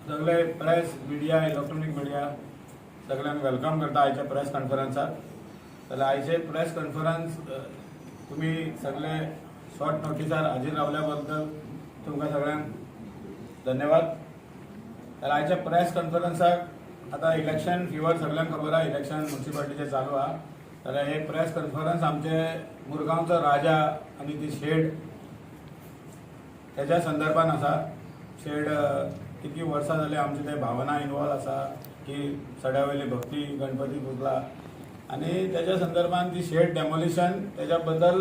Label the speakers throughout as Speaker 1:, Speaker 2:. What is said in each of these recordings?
Speaker 1: सगळे press media electronic media सगळ्यांक welcome करता आयच्या प्रेस कॉन्फरन्साक. जाल्यार आयचे प्रेस कॉन्फरन्स तुम्ही सगळे शॉर्ट नोटिसार हाजीर रावल्या बद्दल तुमकां सगळ्यांक धन्यवाद. जाल्यार आयच्या प्रेस कॉन्फरन्साक आता इलेक्शन फिवर सगळ्यांक खबर आहा, इलेक्शन म्युन्सिपालिटीचे चालू आहा. जाल्यार हे प्रेस कॉन्फरन्स आमचे मुरगांवचो राजा आणि ती शेड त्याच्या संदर्भात आसा. शेड कितली वर्सां जाली आमची ते भावना इन्वॉल्व आसा की सड्यावयली भक्ती गणपती पुजला आणि त्याच्या संदर्भात ती शेड डेमोलिशन त्याच्या बद्दल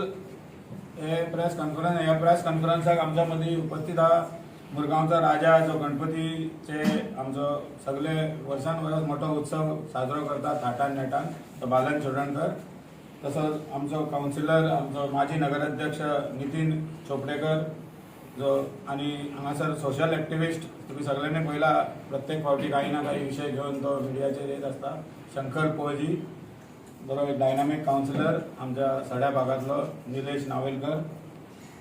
Speaker 1: हे प्रेस कॉन्फरन्साक आमच्या मदीं उपस्थित आहा मुरगांवचा राजा जो गणपतीचे आमचो सगळे वर्सान वर्स मोठो उत्सव साजरो करता थाटान नेटान तो बालन चोडणकर. तसोच आमचो कावन्सिलर आमचो माजी नगराध्यक्ष नितीन चोपडेकर जो आणि हांगासर सोशल एक्टिविस्ट तुम्ही सगळ्यांनी पळयला प्रत्येक फावटी काही ना काही विषय घेऊन तो मिडियाचेर येत आसता. शंकर पोळजी बरो डायनामीक कावन्सिलर आमच्या सड्या भागातलो निलेश नावेलकर,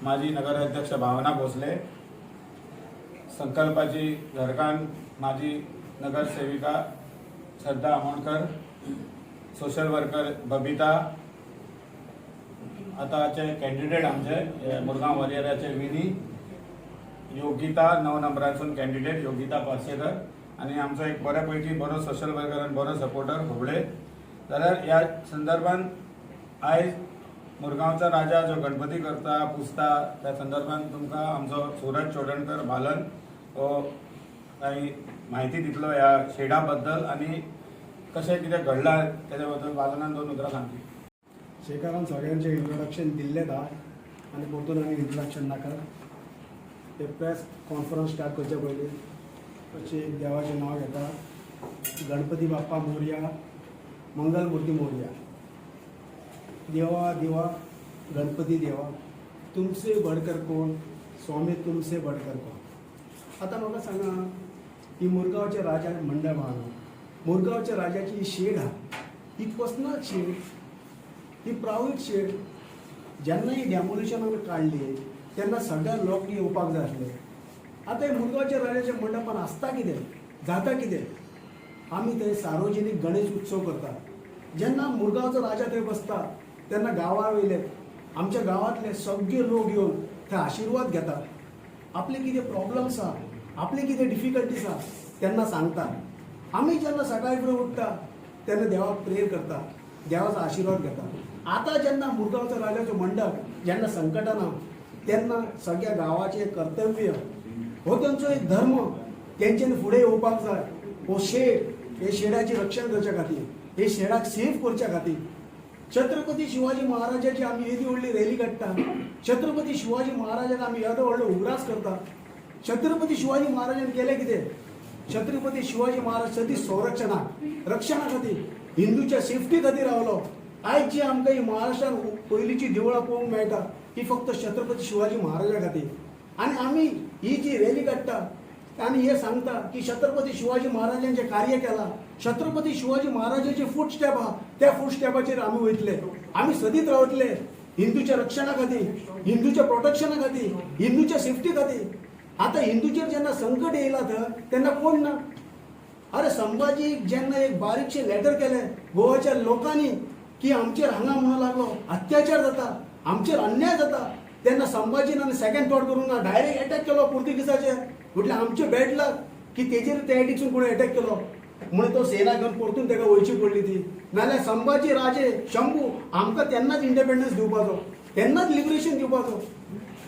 Speaker 1: माजी नगराध्यक्ष भावना भोसले, संकल्पाची घरकान माजी नगरसेविका श्रद्धा आमोणकर, सोशल वर्कर बबिता, आताचे कॅन्डिडेट आमचे मुरगांव वरियराचे विनी, योगिता 9 नंबरासून कॅन्डिडेट योगिता पार्सेकर आणि आमचो एक बऱ्यापैकी बरो सोशल वर्कर आणि बरो सपोर्टर होबळे. जाल्यार ह्या संदर्भात आयज मुरगांवचा राजा जो गणपती करता पुजता त्या संदर्भात तुमकां आमचो सूरज चोडणकर बालन हो काही माहिती दितलो ह्या शेडा बद्दल आणि कशें कितें घडलां त्याच्या बद्दल बालनान 2 उतरां सांगली.
Speaker 2: शेखरान सगळ्यांचे इंट्रोडक्शन दिल्लें आहा आनी परतून आनी इंट्रोडक्शन नाका. ते प्रेस कॉन्फरन्स स्टार्ट करचे पयलीं अशें एक देवाचें नांव घेता. गणपती बाप्पा मोरया, मंगलमूर्ती मोरया. देवा देवा गणपती देवा तुमसे बढ़कर कोण, स्वामी तुमसे बढ़कर कोण. आता म्हाका सांगा ही मुरगांवच्या राजा मंडळ आहा, मुरगांवच्या राजाची ही शेड आहा ही पर्सनल शेड, ही प्रायवेट शेड. जेन्ना ही डेमोलिशन आमी काडली तेन्ना सगळ्या लोक येवपाक जाय आसले. आतां हे मुरगांवच्या राजाच्या मंडपान आसता कितें, जाता कितें, आमी थंय सार्वजनीक गणेश उत्सव करता. जेन्ना मुरगांवचो राजा थंय बसता तेन्ना गांवा वयले आमच्या गांवांतले सगळे लोक येवन थंय आशिर्वाद घेतात. आपले कितें प्रॉब्लम्स आहा, आपले कितें डिफिकल्टीज आहा तेन्ना सांगता. आमी जेन्ना सकाळी फुडें उठ्ठा तेन्ना देवाक प्रेयर करता, देवाचो आशिर्वाद घेता. आतां जेन्ना मुरगांवचो राजाचो मंडप जेन्ना संकटान आहा तेन्ना सगळ्या गांवाचें कर्तव्य हो तांचो एक धर्म, तेंच्यांनी फुडें येवपाक जाय. हो शेड, हे शेडाचें रक्षण करच्या खातीर, हे शेडाक सेफ करच्या खातीर छत्रपती शिवाजी महाराजाची आमी येदी व्हडली रॅली काडटा. छत्रपती शिवाजी महाराजाक आमी येदो व्हडलो उगडास करता. छत्रपती शिवाजी महाराजान केलें कितें, छत्रपती शिवाजी महाराज सदी संरक्षणाक रक्षणा खातीर हिंदूच्या सेफ्टी खातीर रावलो. आयज जी आमकां ही महाराष्ट्रान पयलींची देवळां पळोवंक मेळटा ही फक्त छत्रपती शिवाजी महाराजा खातीर. आनी आमी ही जी रॅली काडटा आनी हे सांगता की छत्रपती शिवाजी महाराजांचे कार्य केला, छत्रपती शिवाजी महाराजाचे फूटस्टेप आहा त्या फूटस्टेपाचेर आमी वयतले, आमी सदीत रावतले हिंदूच्या रक्षणा खातीर, हिंदूच्या प्रोटेक्शना खातीर, हिंदूच्या सेफ्टी खातीर. आता हिंदूचेर जेन्ना संकट येयला तेन्ना कोण ना. अरे संभाजी जेन्ना एक बारीकशें लेटर केलें गोवाच्या लोकांनी की आमचेर हांगा म्हणू लागलो अत्याचार जाता, आमचेर अन्याय जाता, तेन्ना संभाजीन सेकंड थॉट करूंक ना, डायरेक्ट अटॅक केलो पुर्तुगीजाचेर. म्हटल्यार आमचे बॅड लक की तेजेर त्या एडिक्सून कोणी अटॅक केलो म्हणून तो सेना घेवन परतून ताका वयची पडली ती. नाल्यार संभाजी राजे शंभू आमकां तेन्नाच इंडिपेंडन्स दिवपाचो, तेन्नाच लिबरेशन दिवपाचो.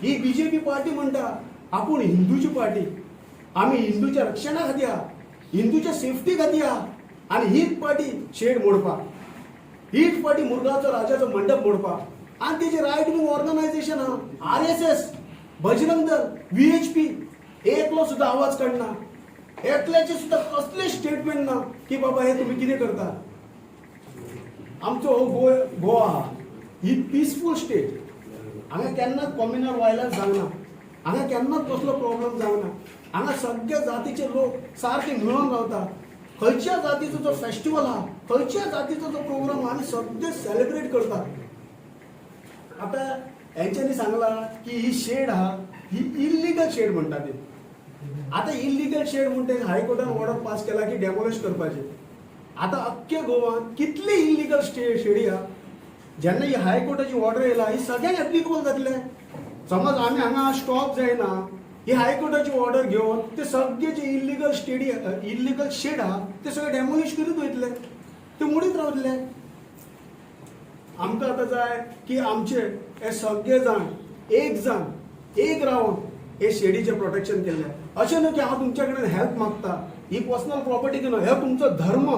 Speaker 2: ही बीजेपी पार्टी म्हणटा आपूण हिंदूची पार्टी, आमी हिंदूच्या रक्षणा खातीर आहा, हिंदूच्या सेफ्टी खातीर आहा. आनी हीच पार्टी शेड मोडपाक, हीच पार्टी मुरगांवचो राजाचो मंडप मोडपाक. आनी तेजे रायट विंग ऑर्गनायझेशन आहा, RSS, बजरंग दल, VHP एकलो सुद्धा आवाज काढना, एकल्याचे सुद्धा कसले स्टेटमेंट ना की बाबा हे तुम्ही कितें करता. आमचो हो गोवा ही पीसफूल स्टेट, हांगा केन्नाच कम्युनल वायलन्स जावना, हांगा केन्नाच कसलो प्रॉब्लेम जावना. हांगा सगळ्या जातीचे लोक सारके मिळून रावता. खंयच्या जातीचो जो फेस्टिवल आहा, खंयच्या जातीचो जो प्रोग्राम आमी सगळे सेलिब्रेट करता. आता हेंच्यांनी सांगला की ही शेड आहा ही इल्लिगल शेड म्हणटा ते. आता इलिगल शेड म्हणते हायकोर्टान ऑर्डर पास केला की डेमोलिश करपाचे. आता अख्ख्या गोवान कितले इलिगल शेडी हा जेन्ना ही हायकोर्टाची ऑर्डर येयला ही सगळ्यांक एप्लिकेबल जातले. समज आम्ही हांगा स्टॉप जायना ही हायकोर्टाची ऑर्डर घेवन ते सगळे जे इलिगल शेड हा ते सगळे डेमोलिश करीत वयतले, ते मोडीत रावतले. आमकां आतां जाय की आमचे हे सगळे जाण एक रावन हे शेडीचे प्रोटेक्शन केल्ले. अशें न्हू की हांव तुमचे कडेन हेल्प मागता, ही पर्सनल प्रॉपर्टी न्हू, हो तुमचो धर्म,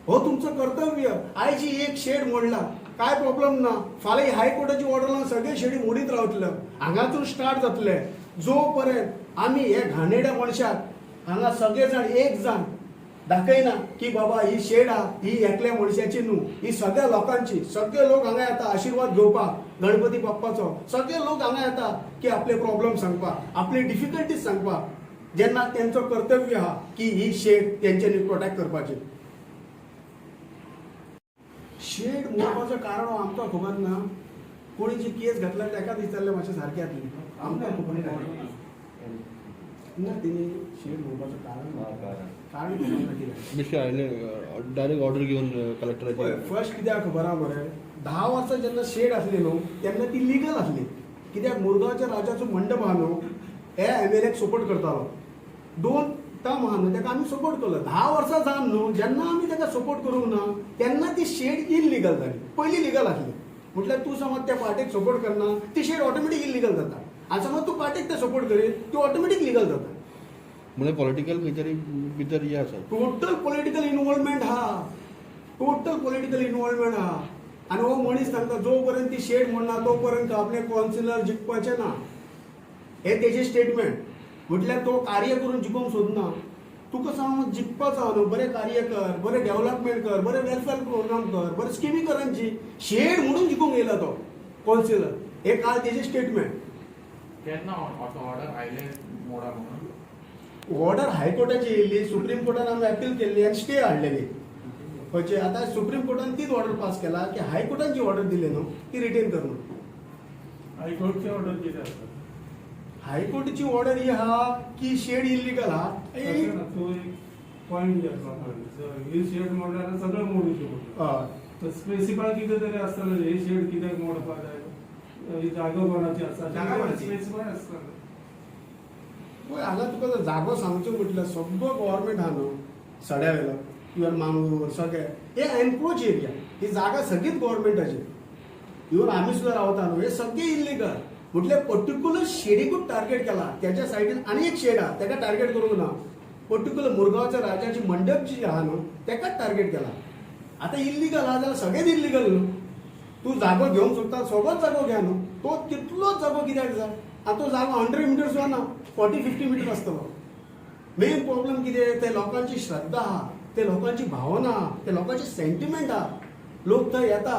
Speaker 2: हो तुमचं कर्तव्य. आयज ही एक शेड मोडला काय प्रॉब्लेम ना, फाल्यां हायकोर्टाची ऑर्डर लावन सगळे शेडी मोडीत रावतले. हांगासून स्टार्ट जातले जो पर्यंत आमी हे घाणेड्या मनशाक हांगा सगळे जाण एक जाण दाखयना की बाबा ही शेड हा ही एकल्या मनशाची न्हू, ही सगळ्या लोकांची. सगळे लोक हांगा येता आशिर्वाद घेवपाक गणपती बाप्पाचो. सगळे लोक हांगा येता की आपले प्रॉब्लेम सांगपाक, आपली डिफिकल्टीज सांगपाक, जेन्ना त्यांचो कर्तव्य हा की ही शेड तेंच्यांनी प्रोटेक्ट करपाची. शेड मोडपाचो कारण आमकां खबर ना, कोणी जी केस घातल्या ताका विचारले मातशें सारकें जातलें. आमकां खबर ना तिने शेड मोडपाचो कारण खबर ना कितें.
Speaker 3: बेश्टे आयले डायरेक्ट ऑर्डर घेवन कलेक्टराची.
Speaker 2: फर्स्ट कित्याक खबर आहा मरे, 10 वर्सां जेन्ना शेड आसली न्हू तेन्ना ती लिगल आसली. कित्याक मुरगांवच्या राजाचो मंडप आहा न्हू हे MLAक सपोर्ट करतालो. 2 टर्म आहा न्हू ताका आमी सपोर्ट केलो. 10 वर्सां जावन न्हू जेन्ना आमी ताका सपोर्ट करूंक ना तेन्ना ती शेड इलिगल जाली. पयलीं लिगल आसली म्हटल्यार तूं समज त्या पार्टीक सपोर्ट करना ती शेड ऑटोमॅटीक इलिगल जाता. आनी समज तूं पार्टीक ते सपोर्ट करीत ती ऑटोमॅटीक लिगल जाता.
Speaker 3: म्हणजे पॉलिटिकल खंय तरी भितर हे आसा.
Speaker 2: टोटल पॉलिटिकल इन्वॉल्वमेंट हा. आनी हो मनीस सांगता जो पर्यंत ती शेड म्हणना तो पर्यंत आपले कौन्सिलर जिखपाचे ना. हे तेजे स्टेटमेंट. म्हटल्यार तो कार्य करून जिखोवंक सोदना. तुका समज जिखपाचो न्हू बरें कार्य कर, बरें डेव्हलपमेंट कर, बरें वेलफेअर प्रोग्राम कर, बरें स्किमी करांची. शेड म्हणून जिखूंक येयला तो कौन्सिलर. हे काल तेजे स्टेटमेंट.
Speaker 4: केन्ना ऑर्डर आयले मोडा म्हणून
Speaker 2: ऑर्डर हायकोर्टाची येयल्ली, सुप्रीम कोर्टान आमी अपील केल्ली आनी स्टे हाडलेली. खंयचे आतां सुप्रीम कोर्टान तीच ऑर्डर पास केला की हायकोर्टान जी ऑर्डर दिली न्हू ती रिटेन कर म्हणून.
Speaker 1: हायकोर्टची ऑर्डर कितें आसा?
Speaker 2: हायकोर्टाची ऑर्डर ही आहा की शेड इलिगल हा.
Speaker 5: तो एक पॉइंट घेतला ही शेड मोडल्यार सगळं मोडू शकता. स्पेसिफाय कितें तरी आसतलें ही शेड कित्याक मोडपाक जाय, ही जागा कोणाची आसा स्पेसिफाय आसतलें.
Speaker 2: पळय हांगा तुका जर जागो सांगचो म्हटल्यार सगळो गव्हर्मेंट आहा न्हू सड्या वेलो इवन मांगूर सगळे हे एनक्रोच एरिया. ही जागा सगळीच गव्हर्मेंटाची. इवन आमी सुद्दां रावता न्हू हे सगळे इलिगल. म्हटल्यार पर्टिक्युलर शेडीकूच टार्गेट केला. त्याच्या सायडीन आनी एक शेड आहा ताका टार्गेट करूंक ना. पर्टिक्युलर मुरगांवच्या राजाची मंडप जी आहा न्हू ताकाच टार्गेट केला. आता इलिगल आहा जाल्यार सगळेच इलिगल न्हू. तूं जागो घेवंक सोदता सगळोच जागो घ्या न्हू. तो तितलोच जागो कित्याक जाय. आतां तो जागो 100 मिटर्स जाना 40-50 मिटर्स आसतलो. मेन प्रॉब्लेम कितें ते लोकांची श्रद्धा आहा, ते लोकांची भावना आहा, ते लोकांचे सेंटिमेंट आहा. लोक थंय येता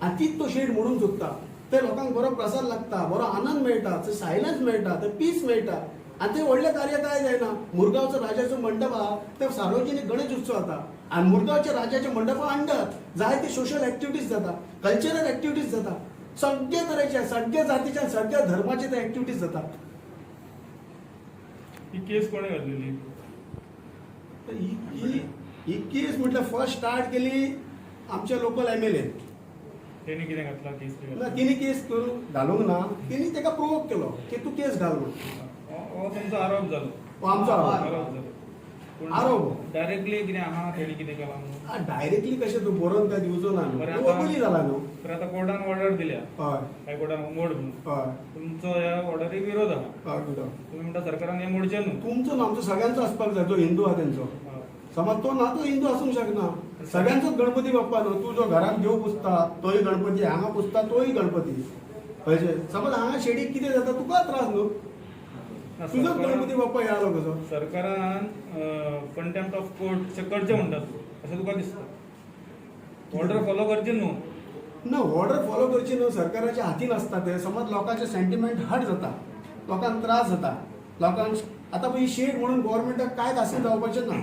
Speaker 2: आनी तीच तो शेड म्हणून सोदता. ते लोकांक बरो प्रसाद लागता, बरो आनंद मेळटा, थंय सायलन्स मेळटा, थंय पीस मेळटा. आनी ते व्हडले कार्य काय जायना. मुरगांवचो राजाचो मंडप आहा ते सार्वजनीक गणेश उत्सव जाता आनी मुरगांवच्या राजाच्या मंडपा अंडर जायते सोशल एक्टिविटीज जाता, कल्चरल एक्टिविटीज जाता. सगळे तरेचे सगळे जातीच्या सगळ्या धर्माचे ते एक्टिविटीज जातात.
Speaker 5: ही केस कोणे घातलेली?
Speaker 2: ही केस म्हटल्यार फर्स्ट स्टार्ट केली आमच्या लोकल MLA.
Speaker 5: तेणी कितें घातला केस?
Speaker 2: ना तिने केस करून घालूंक ना. तिने ताका प्रोवोक केलो की तू केस घाल म्हणून.
Speaker 5: हो तुमचो आरोप जालो.
Speaker 2: हो आमचो आरोप.
Speaker 5: जालो.
Speaker 2: आरोप
Speaker 5: डायरेक्टली कितें आहा तेणी कितें केलां म्हणून
Speaker 2: डायरेक्टली कशें तूं बरोवन काय दिवचो ना न्हू.
Speaker 5: बरें,
Speaker 2: तो वकिली जाला न्हू.
Speaker 5: तर आतां कोर्टान ऑर्डर दिल्या,
Speaker 2: हय
Speaker 5: हायकोर्टान मोड म्हणून.
Speaker 2: हय
Speaker 5: तुमचो ह्या ऑर्डरीक विरोध आहा.
Speaker 2: हय बुडो.
Speaker 5: तुम्ही म्हणटा सरकारान हें मोडचें न्हू.
Speaker 2: तुमचो ना आमचो सगळ्यांचो आसपाक जाय. जो हिंदू आहा तेंचो समज तो ना तो हिंदू आसूंक शकना. सगळ्यांचोच गणपती बाप्पा न्हू. तूं जो घरांत देव पुजता तोय गणपती, हांगा पुजता तोय गणपती. कळचें समज हांगा शेडीक कितें जाता तुका त्रास न्हू. तुजोच गणपती बाप्पा येयलो कसो.
Speaker 5: सरकारान कंटेम्प्ट ऑफ कोर्ट करचें म्हणटात अशें तुका दिसता? ऑर्डर फॉलो करची न्हू.
Speaker 2: ना ऑर्डर फॉलो करची न्हू सरकाराच्या हातीन आसता ते. समज लोकांचे सेंटिमेंट हर्ट जाता, लोकांक त्रास जाता, लोकांक आतां पळय शेड म्हणून गव्हर्मेंटाक कांयच आसून जावपाचें ना.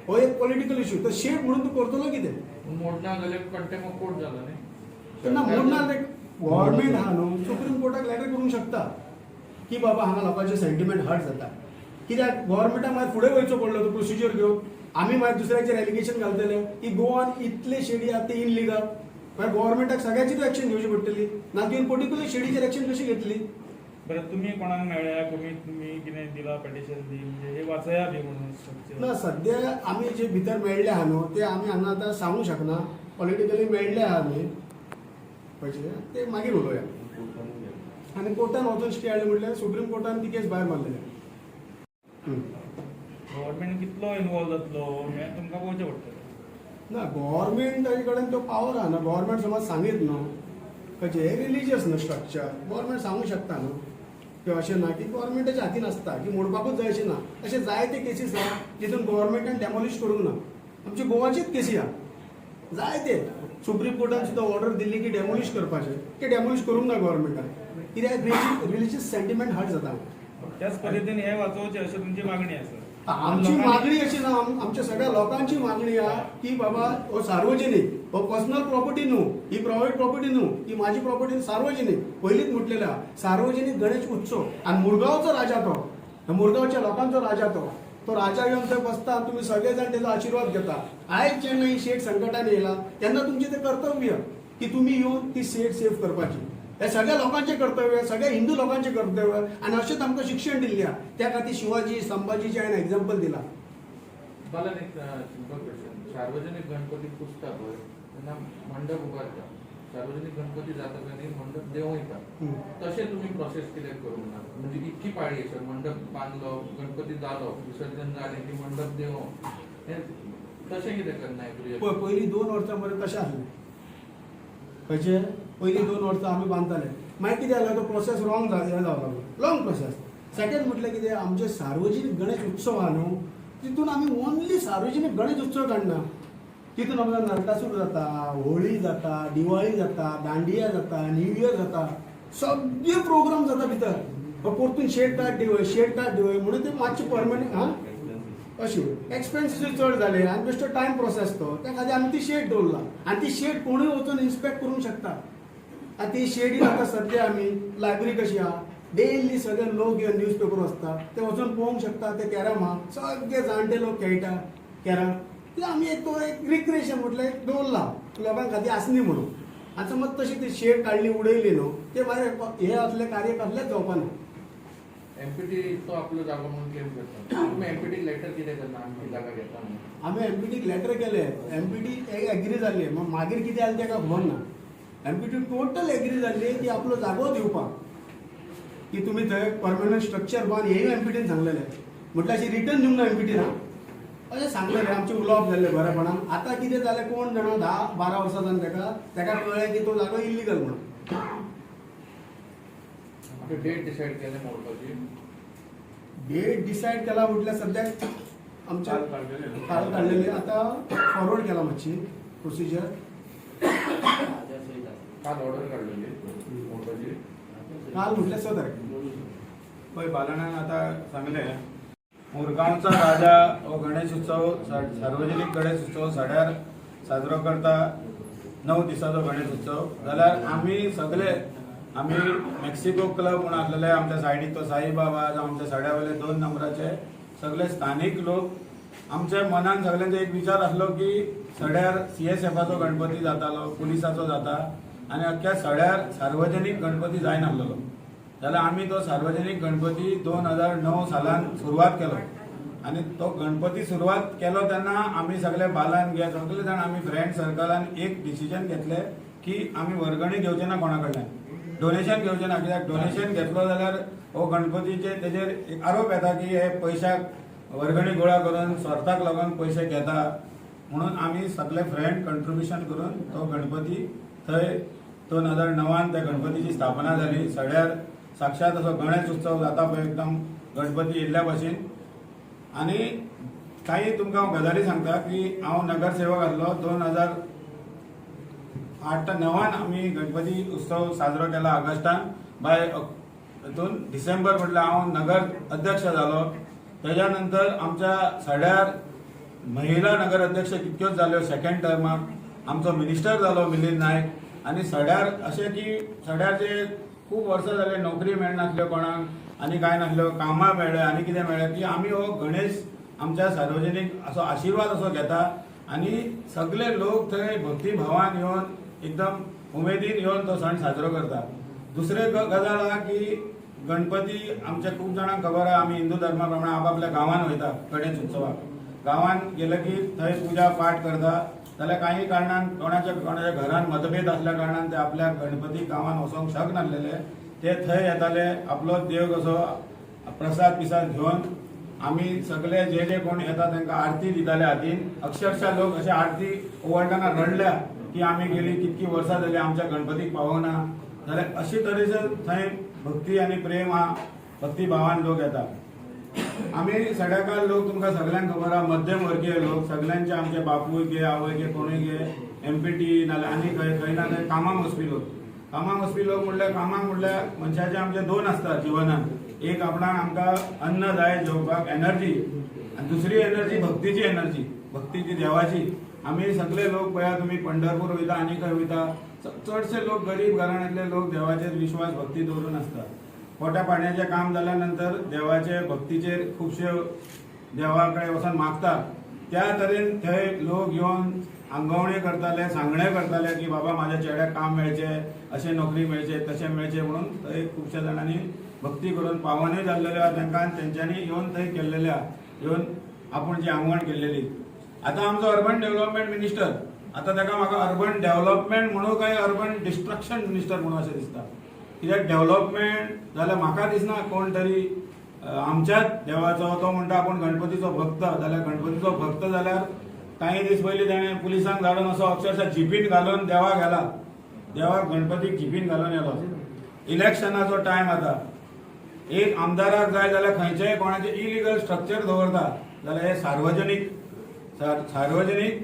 Speaker 2: हो एक पॉलिटिकल इश्यू. तर शेड म्हणून तूं करतलो कितें?
Speaker 4: मोडना जाल्यार कंटेम्प्ट ऑफ कोर्ट जाला न्ही.
Speaker 2: तेन्ना म्हणना ते गव्हर्मेंट आहा न्हू सुप्रीम कोर्टाक लेटर करूंक शकता की बाबा हांगा लोकांचे सेंटिमेंट हर्ट जाता. कित्याक गव्हर्मेंटाक मागीर फुडें वयचो पडलो तो प्रोसिजर घेवन आमी मागीर दुसऱ्याचेर एलिगेशन घालतले की गोवान इतले शेडी आहा ते इनलिगल मागीर गव्हर्मेंटाक सगळ्याचीच एक्शन घेवची पडटली ना की पर्टिक्युलर शेडीचेर एक्शन कशी घेतली.
Speaker 6: बरं तुम्ही कोणाक मेळ्ळ्या तुम्ही कितें दिला पेटिशन दी म्हणजे हे वाचया बी म्हणून structure.
Speaker 2: ना सद्या आमी जे भितर मेळ्ळे आहा न्हू ते आमी हांगा आतां सांगूंक शकना पॉलिटिकली मेळ्ळे आहा आमी पयशे ते मागीर उलोवया. आनी कोर्टान वचून स्टे हाडले म्हटल्यार सुप्रीम कोर्टान ती केस भायर मारलेली.
Speaker 6: गव्हर्मेंट कितलो इन्वॉल्व जातलो हें तुमकां पळोवचें पडटलें.
Speaker 2: ना गव्हर्मेंट कडेन तो पावर आहा ना गव्हर्मेंट समज सांगीत न्हू खंयचे हे रिलिजियस न्हू स्ट्रक्चर गव्हर्मेंट सांगूंक शकता न्हू की अशें ना की गव्हर्मेंटाच्या हातीन आसता की मोडपाकूच जाय अशें ना. अशे जायते केसीस आहा जितून गव्हर्मेंटान डॅमोलिश करूंक ना. आमची गोवाचीच केसी आहा जायते सुप्रीम कोर्टान सुद्दां ऑर्डर दिल्ली की डॅमोलिश करपाचें ते डॅमोलिश करूंक ना गव्हर्मेंटान कित्याक रिलिजियस सेंटिमेंट हर्ट जाता.
Speaker 6: त्याच पद्दतीन हे वाचोवचें अशी तुमची मागणी आसा.
Speaker 2: आमची मागणी अशी ना आमच्या सगळ्या लोकांची मागणी आहे की बाबा हो सार्वजनिक हो पर्सनल प्रॉपर्टी न्हू ही प्रायव्हेट प्रॉपर्टी न्हू ही माझी प्रॉपर्टी सार्वजनिक पयलींच म्हटलेला सार्वजनिक गणेश उत्सव आणि मुरगांवचो राजा तो मुरगांवच्या लोकांचो राजा तो राजा येवन थंय बसता तुम्ही सगळेजण त्याचा आशीर्वाद घेता. आयज जेन्ना ही शेट संकटान येयला तेन्ना तुमचें तें कर्तव्य की तुम्ही येवन ती शेट सेव्ह करपाची. हे सगळ्या लोकांचे कर्तव्य सगळ्या हिंदू लोकांचे कर्तव्य आणि अशेंच आमकां शिक्षण दिल्ल्या त्या खातीर शिवाजी संभाजीचे हांवें एक्झाम्पल दिला.
Speaker 4: बालन एक सिंपल क्वेश्चन सार्वजनिक गणपती पुजता पळय तेन्ना मंडप उबारता सार्वजनिक गणपती जाता पळय मंडप देंवयता तशें तुमी प्रोसेस कित्याक करूंक ना म्हणजे इतकी पाळी आसा मंडप बांदलो गणपती जालो विसर्जन जालें की मंडप देंवो हें तशें कित्याक करनाय
Speaker 2: पयलीं 2 वर्सां पर्यंत तशें आसलें खंयचे पयलीं 2 वर्सां आमी बांदताले मागीर कितें जालें तो प्रोसेस रॉंग जावं लागलो लॉंग प्रोसेस. सेकंड म्हटल्यार कितें आमचे सार्वजनीक गणेश उत्सव आहा न्हू तितून आमी ओन्ली सार्वजनीक गणेश उत्सव काडना तितून आमकां नरकासूर जाता होळी जाता दिवाळी जाता दांडिया जाता न्यू इयर जाता सगळे प्रोग्राम जाता भितर परतून शेड कार्ड दिवय म्हणून ते मातशें परमनंट हां अशी एक्सपेन्सीस चड जाले आनी बेश्टो टायम प्रोसेस तो त्या खातीर आमी ती शेड दवरला आनी ती शेड कोणूय वचून इन्स्पेक्ट करूंक शकता. आनी ती शेडीन आतां सद्या आमी लायब्ररी कशी आहा डेली सगळे लोक घेवन न्यूज पेपर वाचता ते वचून पळोवंक शकता ते कॅरम आहा सगळे जाणटे लोक खेळटा कॅरम ते आमी तो एक रिक्रिएशन म्हटल्यार दवरला लोकां खातीर आसनी म्हणून. आनी समज तशी ती शेड काडली उडयली न्हू ते भायर हे असले कार्य कसलेच जावपा ना.
Speaker 4: एमपीटी तो आपलो जागो म्हणून क्लेम करता तुम्ही एमपीटी लेटर कितें करना आमची जागा घेता म्हणून
Speaker 2: आमी एमपीटीक लेटर केले एमपीटी एग्री जाल्ली मग मागीर कितें जालें तेका खबर ना. एमपीटी टोटल एग्री जाल्ली की आपलो जागो दिवपाक की तुमी थंय परमनंट स्ट्रक्चर बांद हेय एमपीटीन सांगलेलें म्हटल्यार अशी रिटर्न दिवंक ना एमपीटीन अशें सांगलेलें आमचें उलोवप जाल्लें बरेपणान. आतां कितें जालें कोण जाणा 10-12 वर्सां जावन तेका कळ्ळें की तो जागो इल्लिगल म्हणून.
Speaker 4: डेट डिसाईड केलें मोडपाची
Speaker 2: डेट डिसायड केला म्हटल्यार सद्याक आमच्या काल काडलेली आतां फॉरवर्ड केला मातशी प्रोसिजर
Speaker 4: काल ऑर्डर काडलेली मोडपाची
Speaker 2: काल म्हटल्यार 6 तारखेक.
Speaker 1: पळय बालणान आतां सांगलें मुरगांवचा राजा हो गणेश उत्सव सार्वजनीक गणेश उत्सव सड्यार साजरो करता 9 दिसाचो गणेश उत्सव जाल्यार आमी सगळे आमी मेक्सिको क्लब म्हणून आसलेले आमच्या सायडीक तो साईबाबा जावं आमच्या सड्यावयले 2 नंबराचे सगळे स्थानीक लोक आमच्या मनान सगळ्यांचो एक विचार आसलो की सड्यार CSFाचो गणपती जातालो पुलिसाचो जाता आनी अख्ख्या सड्यार सार्वजनीक गणपती जाय नासलेलो जाल्यार आमी तो सार्वजनीक गणपती 2009 सालान सुरवात केलो आनी तो गणपती सुरवात केलो तेन्ना आमी सगळे बालान घे सगळे जाण आमी फ्रेंड सर्कलान एक डिसिजन घेतलें की आमी वर्गणी घेवचे ना कोणा कडल्यान डोनेशन घेवचें ना कित्याक डोनेशन घेतलो जाल्यार हो गणपतीचे तेजेर एक आरोप येता की हे पयशाक वर्गणी गोळा करून स्वार्थाक लागून पयशे घेता म्हणून आमी सगळे फ्रेंड कंट्रिब्युशन करून तो गणपती थंय 2009 त्या गणपतीची स्थापना जाली. सड्यार साक्षात असो गणेश उत्सव जाता पळय एकदम गणपती येयल्ल्या भशेन. आनी काही तुमकां हांव गजाली सांगता की हांव नगरसेवक आसलो 2008-9 आमी गणपती उत्सव साजरो केला ऑगस्टान बाय हितून डिसेंबर म्हटल्यार हांव नगर अध्यक्ष जालो. तेज्या नंतर आमच्या सड्यार महिला नगर अध्यक्ष कितक्योच जाल्यो सेकंड टर्माक आमचो मिनिस्टर जालो मिलिंद नायक. आनी सड्यार अशें की सड्यारचे खूब वर्सां जाले नोकरी मेळनासल्यो कोणाक आनी कांय नासल्यो कामां मेळ्ळे आनी कितें मेळ्ळें की आमी हो गणेश आमच्या सार्वजनीक असो आशिर्वाद असो घेता आनी सगळे लोक थंय भक्तिभावान येवन एकदम उमेदीन येवन तो सण साजरो करता. दुसरे गजाल आहा की गणपती आमच्या खूब जाणांक खबर आहा आमी हिंदू धर्मा प्रमाणे आपापल्या गांवांत वयता गणेश उत्सवाक. गांवांत गेले की थंय पुजा पाठ करता जाल्यार काही कारणान कोणाच्या घरान मतभेद असल्या कारणान ते आपल्या गणपती गांवांत वचोंक शकनासलेले ते थंय येताले आपलो देव कसो प्रसाद पिसाद घेवन आमी सगळे जे कोण येता तांकां आरती दिताले हातीन. अक्षरशः लोक अशे आरती ओवाळटाना रडल्या की आमी गेली कितकी वर्सां जाली आमच्या गणपतीक पावोंक ना जाल्यार अशे तरेचे थंय भक्ती आनी प्रेम आहा भक्तिभावान लोक येता. आमी सड्याकार लोक तुमकां सगळ्यांक खबर आहा मध्यमवर्गीय लोक सगळ्यांचे आमचे बापूय घे आवय घे कोणूय घे MPT नाल्यार आनी खंय ना खंय कामाक वचपी लोक. कामाक वचपी लोक म्हणल्यार मनशाचे आमचे दोन आसता जिवनान. एक आपणाक आमकां अन्न जाय जेवपाक एनर्जी आनी दुसरी एनर्जी भक्तीची एनर्जी भक्तीची देवाची. आमी सगळे लोक पळया तुमी पंढरपूर वयता आनी खंय वयता चडशे लोक गरीब घराण्यांतले लोक देवाचेर विश्वास भक्ती दवरून आसता. पोटा पाण्याचें काम जाल्या नंतर देवाचे भक्तीचेर खुबशे देवा कडेन वचून मागता. त्या तरेन थंय लोक येवन आंगवणे करताले सांगणे करताले की बाबा म्हाज्या चेड्याक काम मेळचें अशें नोकरी मेळचे तशें मेळचें म्हणून थंय खुबश्या जाणांनी भक्ती करून पावनूय जाल्लेल्यो आहा तांकां तेंच्यांनी येवन थंय केल्लेले आहा येवन आपूण जी आंगवण केल्लेली. आतां आमचो अर्बन डेव्हलपमेंट मिनिस्टर आतां ताका म्हाका अर्बन डेव्हलपमेंट म्हणून काय अर्बन डिस्ट्रक्शन मिनिस्टर म्हणून अशें दिसता. कित्याक डेव्हलपमेंट जाल्यार म्हाका दिसना कोण तरी आमच्याच देवाचो तो म्हणटा आपूण गणपतीचो भक्त जाल्यार गणपतीचो भक्त जाल्यार काही दीस पयलीं ताणें पुलिसांक धाडून असो अक्षरशः जिपीन घालून देवाक गेला देवाक गणपतीक जिपीन घालून येलो. इलेक्शनाचो टायम आतां एक आमदाराक जाय जाल्यार खंयचेय कोणाचें इलिगल स्ट्रक्चर दवरता जाल्यार हे सार्वजनीक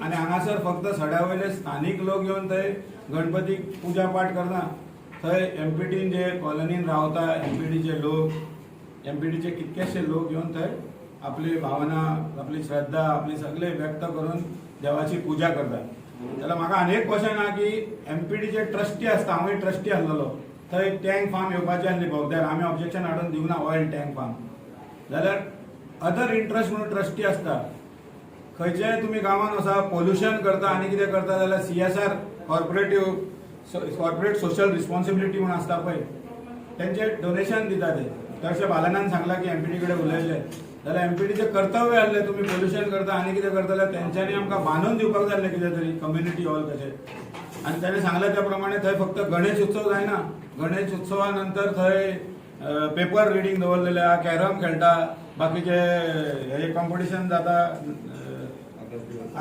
Speaker 1: आनी हांगासर फक्त सड्या स्थानीक लोक येवन थंय गणपतीक पुजा पाठ करना. थंय MPTन जे कॉलनीन रावता MPTचे लोक MPTचे कितकेशे लोक येवन थंय आपली भावना आपली श्रद्धा आपली सगळे व्यक्त करून देवाची पुजा करतात. जाल्यार म्हाका आनी एक क्वेश्चन आहा की MPTचे ट्रस्टी आसता हांवूय ट्रस्टी आसलेलो थंय टँक फार्म येवपाची आसली बोगद्यार आमी ऑब्जेक्शन हाडून दिवना ऑयल टँक फार्म. जाल्यार अदर इंट्रस्ट म्हणून ट्रस्टी आसता. खंयचेय तुमी गांवांत वचा पोल्युशन करता आनी कितें करता जाल्यार CSR कॉर्पोरेट सोशल रिस्पॉन्सिबिलिटी म्हणून आसता पळय तेंचे डोनेशन दिता ते. तशें बालनान सांगला की MPT कडेन उलयले जाल्यार MPTचें कर्तव्य आसलें तुमी पोल्युशन करता आनी कितें करता जाल्यार तेंच्यांनी आमकां बांदून दिवपाक जाय आसलें कितें तरी कम्युनिटी हॉल कशें. आनी ताणें सांगलें त्या प्रमाणे थंय फक्त गणेश उत्सव जायना गणेश उत्सवा नंतर थंय पेपर रिडींग दवरलेलें आहा कॅरम खेळटा बाकीचे हे कॉम्पिटिशन जाता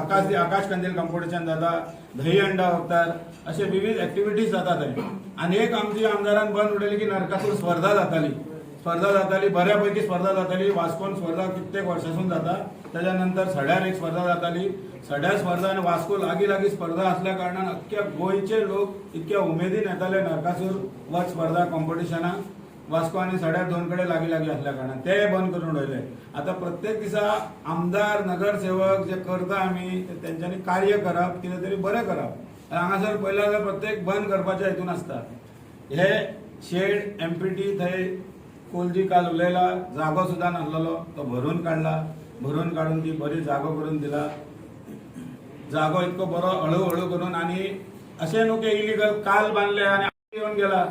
Speaker 1: आकाश कंदील कॉम्पिटिशन जाता दही अंडा वखदार अशे विविध एक्टिविटीज जाता थंय. आनी एक आमची आमदारान बंद उडयली की नरकासूर स्पर्धा जाताली बऱ्यापैकी स्पर्धा जाताली. वास्कोन स्पर्धा कित्येक वर्सांसून जाता ताच्या नंतर सड्यार एक स्पर्धा जाताली. सड्या स्पर्धा आनी वास्को लागीं स्पर्धा असल्या कारणान अख्ख्या गोंयचे लोक इतक्या उमेदीन येताले नरकासूर वध स्पर्धा कॉम्पिटिशनाक. वास्को आनी सड्यार दोन कडेन लागीं असल्या कारणान ते बंद करून उडयले. आतां प्रत्येक दिसा आमदार नगरसेवक जे करता आमी तेंच्यांनी कार्य करप कितें तरी बरें करप. हांगासर पयलें जाल्यार प्रत्येक बंद करपाच्या हितून आसता. हे शेड MPT थंय कोलजी काल उलयला जागो सुद्दां नासलेलो तो भरून काडून ती बरी जागो करून दिला. जागो इतको बरो हळू करून आनी अशें न्हू की इलिगल काल बांदले आनी येवन गेला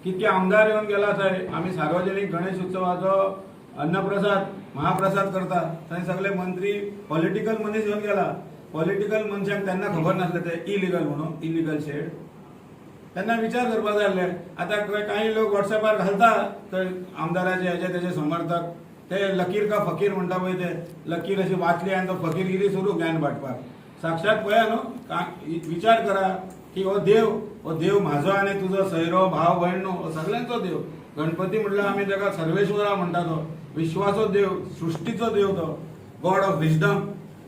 Speaker 1: कितके आमदार येवन गेला थंय. आमी सार्वजनीक गणेश उत्सवाचो अन्नप्रसाद महाप्रसाद करता थंय सगळे मंत्री पॉलिटिकल मनीस येवन गेला. पॉलिटिकल मनशांक तेन्ना खबर नासलें ते इलिगल म्हणून इलिगल शेड तेन्ना विचार करपाक जाय आसलें. आतां काही लोक WhatsAppar घालता थंय आमदाराचे हेजे तेजे समर्थक ते लकीर का फकीर म्हणटा पळय ते लकीर अशी वाचली आनी तो फकीरगिरी सुरू ज्ञान वांटपाक. साक्षात पळया न्हू विचार करा की हो देव म्हाजो आनी तुजो सैरो भाव भयण न्हू हो सगळ्यांचो देव. गणपती म्हणल्यार आमी ताका सर्वेश्वरा म्हणटा तो विश्वाचो देव सृश्टीचो देव तो गॉड ऑफ विजडम.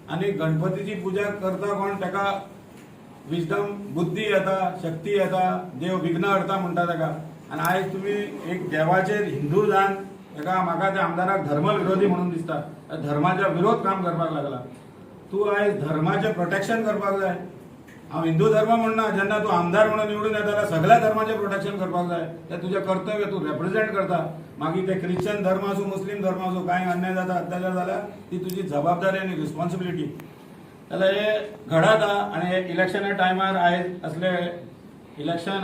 Speaker 1: आनी गणपतीची पुजा करता कोण ताका विजडम बुद्धी येता शक्ती येता देव विघ्न हरता म्हणटा ताका. आनी आयज तुमी एक देवाचेर हिंदू जावन ताका म्हाका त्या आमदाराक धर्मविरोधी म्हणून दिसता धर्माच्या विरोध काम करपाक लागला. तूं आयज धर्माचें प्रोटेक्शन करपाक जाय हांव हिंदू धर्म म्हणना, जेन्ना तूं आमदार म्हणून निवडून येता जाल्यार सगळ्या धर्माचें प्रोटेक्शन करपाक जाय. तें तुजें कर्तव्य, तूं रेप्रेझेंट करता. मागीर ते ख्रिश्चन धर्म आसूं, मुस्लीम धर्म आसूं, कांय अन्याय जाता, अत्याचार जाल्यार ती तुजी जबाबदारी आनी रिस्पॉन्सिबिलिटी. जाल्यार हे घडत आहा. आनी हे इलेक्शना टायमार आयज असले इलेक्शन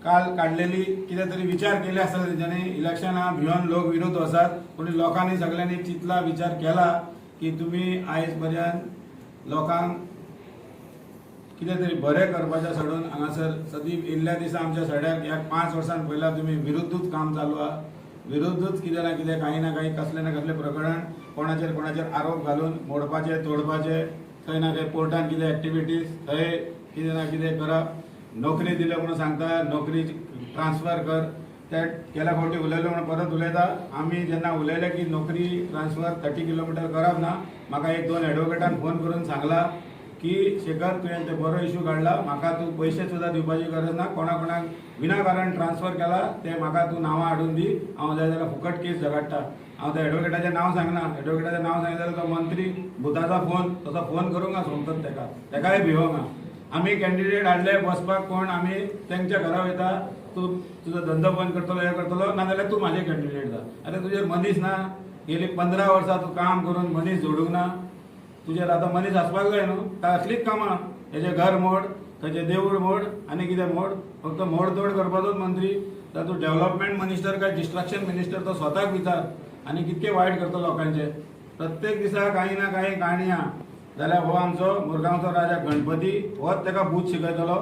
Speaker 1: काल काडलेली कितें तरी विचार केले आसता तेंच्यांनी. इलेक्शना भिवन लोक विरोध वसात, पूण लोकांनी सगळ्यांनी चिंतला, विचार केला की तुमी आयज पर्यंत लोकांक कितें तरी बरें करपाचें सोडून हांगासर सदीप इल्ल्या दिसा आमच्या सड्याक ह्या 5 वर्सां पयला तुमी विरुद्धूच काम चालू आहा. विरुद्धूच कितें ना कितें काही ना काही कसलें ना कसलें प्रकरण कोणाचेर आरोप घालून मोडपाचे, तोडपाचे. खंय ना खंय कोर्टान कितें एक्टिविटीज, थंय कितें ना कितें करप. नोकरी दिले म्हणून सांगता, नोकरी ट्रान्सफर कर. ते गेल्या फावटी उलयलो म्हणून परत उलयता. आमी जेन्ना उलयले की नोकरी ट्रान्सफर 30 किलोमिटर करप ना, म्हाका 1-2 एडवोकेटान फोन करून सांगला की शेखर तुवें ते बरो इश्यू काडला, म्हाका तूं पयशे सुद्दां दिवपाची गरज ना, कोणाक विनाकारण ट्रान्सफर केला ते म्हाका तूं नांवां हाडून दी, हांव जाय जाल्यार फुकट केस झगडटा. हांव त्या एडवोकेटाचें नांव सांगना. एडवोकेटाचें नांव सांगितलें जाल्यार तो मंत्री भुताचा फोन तसो फोन करूंक सोमतत तेकाय भिवंक. आमी कॅन्डिडेट हाडले बसपाक, कोण आमी तेंच्या घरा वयता, तूं तुजो धंदो बंद करतलो, हे करतलो, नाजाल्यार तूं म्हाजे कॅन्डिडेट जा. आतां तुजेर मनीस ना. गेली 15 वर्सां तूं काम करून मनीस जोडूंक ना. तुजेर आतां मनीस आसपाक जाय न्हू. असलीच कामां, हेजें घर मोड, खंयचें देवूळ मोड, आनी कितें मोड, फक्त मोडतोड करपाचोच मंत्री. तर तूं डेव्हलपमेंट मिनिस्टर काय डिस्ट्रक्शन मिनिस्टर तो स्वताक विचार. आनी कितके वायट करता लोकांचे. प्रत्येक दिसा काही ना काही काणी आहा. जाल्यार हो आमचो मुरगांवचो राजा गणपती, होच ताका भूत शिकयतलो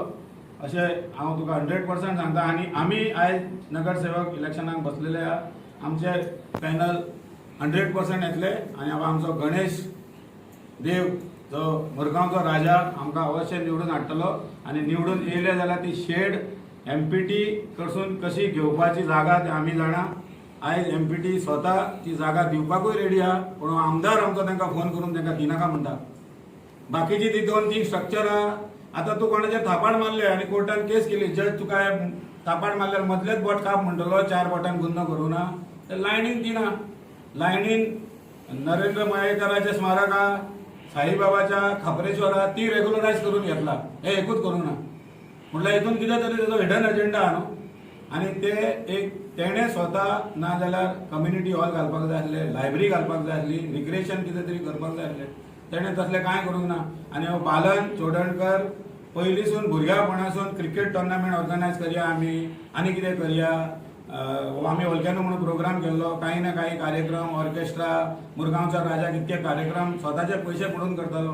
Speaker 1: अशें हांव तुका 100% सांगता. आनी आमी आयज नगरसेवक इलेक्शनाक बसलेले आहा. आमचे पॅनल 100% येतले. आनी आमचो गणेश देव जो मुरगांवचो राजा आमकां अवश्य निवडून हाडटलो. आनी निवडून येयले जाल्यार ती शेड MPT कडसून कशी घेवपाची जागा ते आमी जाणा. आयज MPT स्वता ती जागा दिवपाकूय रेडी आहा, पूण आमदार आमचो तांकां फोन करून तांकां दिनाका म्हणटा. बाकीची ती 2-3 स्ट्रक्चर आहा. आतां तूं कोणाचेर थापाड मारले आनी कोर्टान केस केली, जज तुका थापाड मारल्यार मदलेच बोट काप म्हणटलो, 4 बोटान गुन्नो करूं ना. ते लायनीन दिना. लायनीन नरेंद्र मयेकराचें स्मारक आहा, साईबाबाच्या खापरेश्वरा, ती रेग्युलरायज करून घेतला. हे एकूच करूं ना. म्हटल्यार हितून कितें तरी तेजो हिडन एजेंडा आहा न्हू. आनी तेणें स्वता ना जाल्यार कम्युनिटी हॉल घालपाक जाय आसले, लायब्ररी घालपाक जाय आसली, रिक्रिएशन कितें तरी करपाक जाय आसलें. तेणें तसलें कांय करूंक ना. आनी हो बालन चोडणकर पयलींसून भुरग्यापणासून क्रिकेट टुर्नामेंट ऑर्गनायज करया आमी, आनी कितें करया. आमी वॉल्केनो म्हणून प्रोग्राम केल्लो, काही ना काही कार्यक्रम, ऑर्केस्ट्रा, मुरगांवचा राजा कितके कार्यक्रम स्वताचे पयशे पडून करतालो.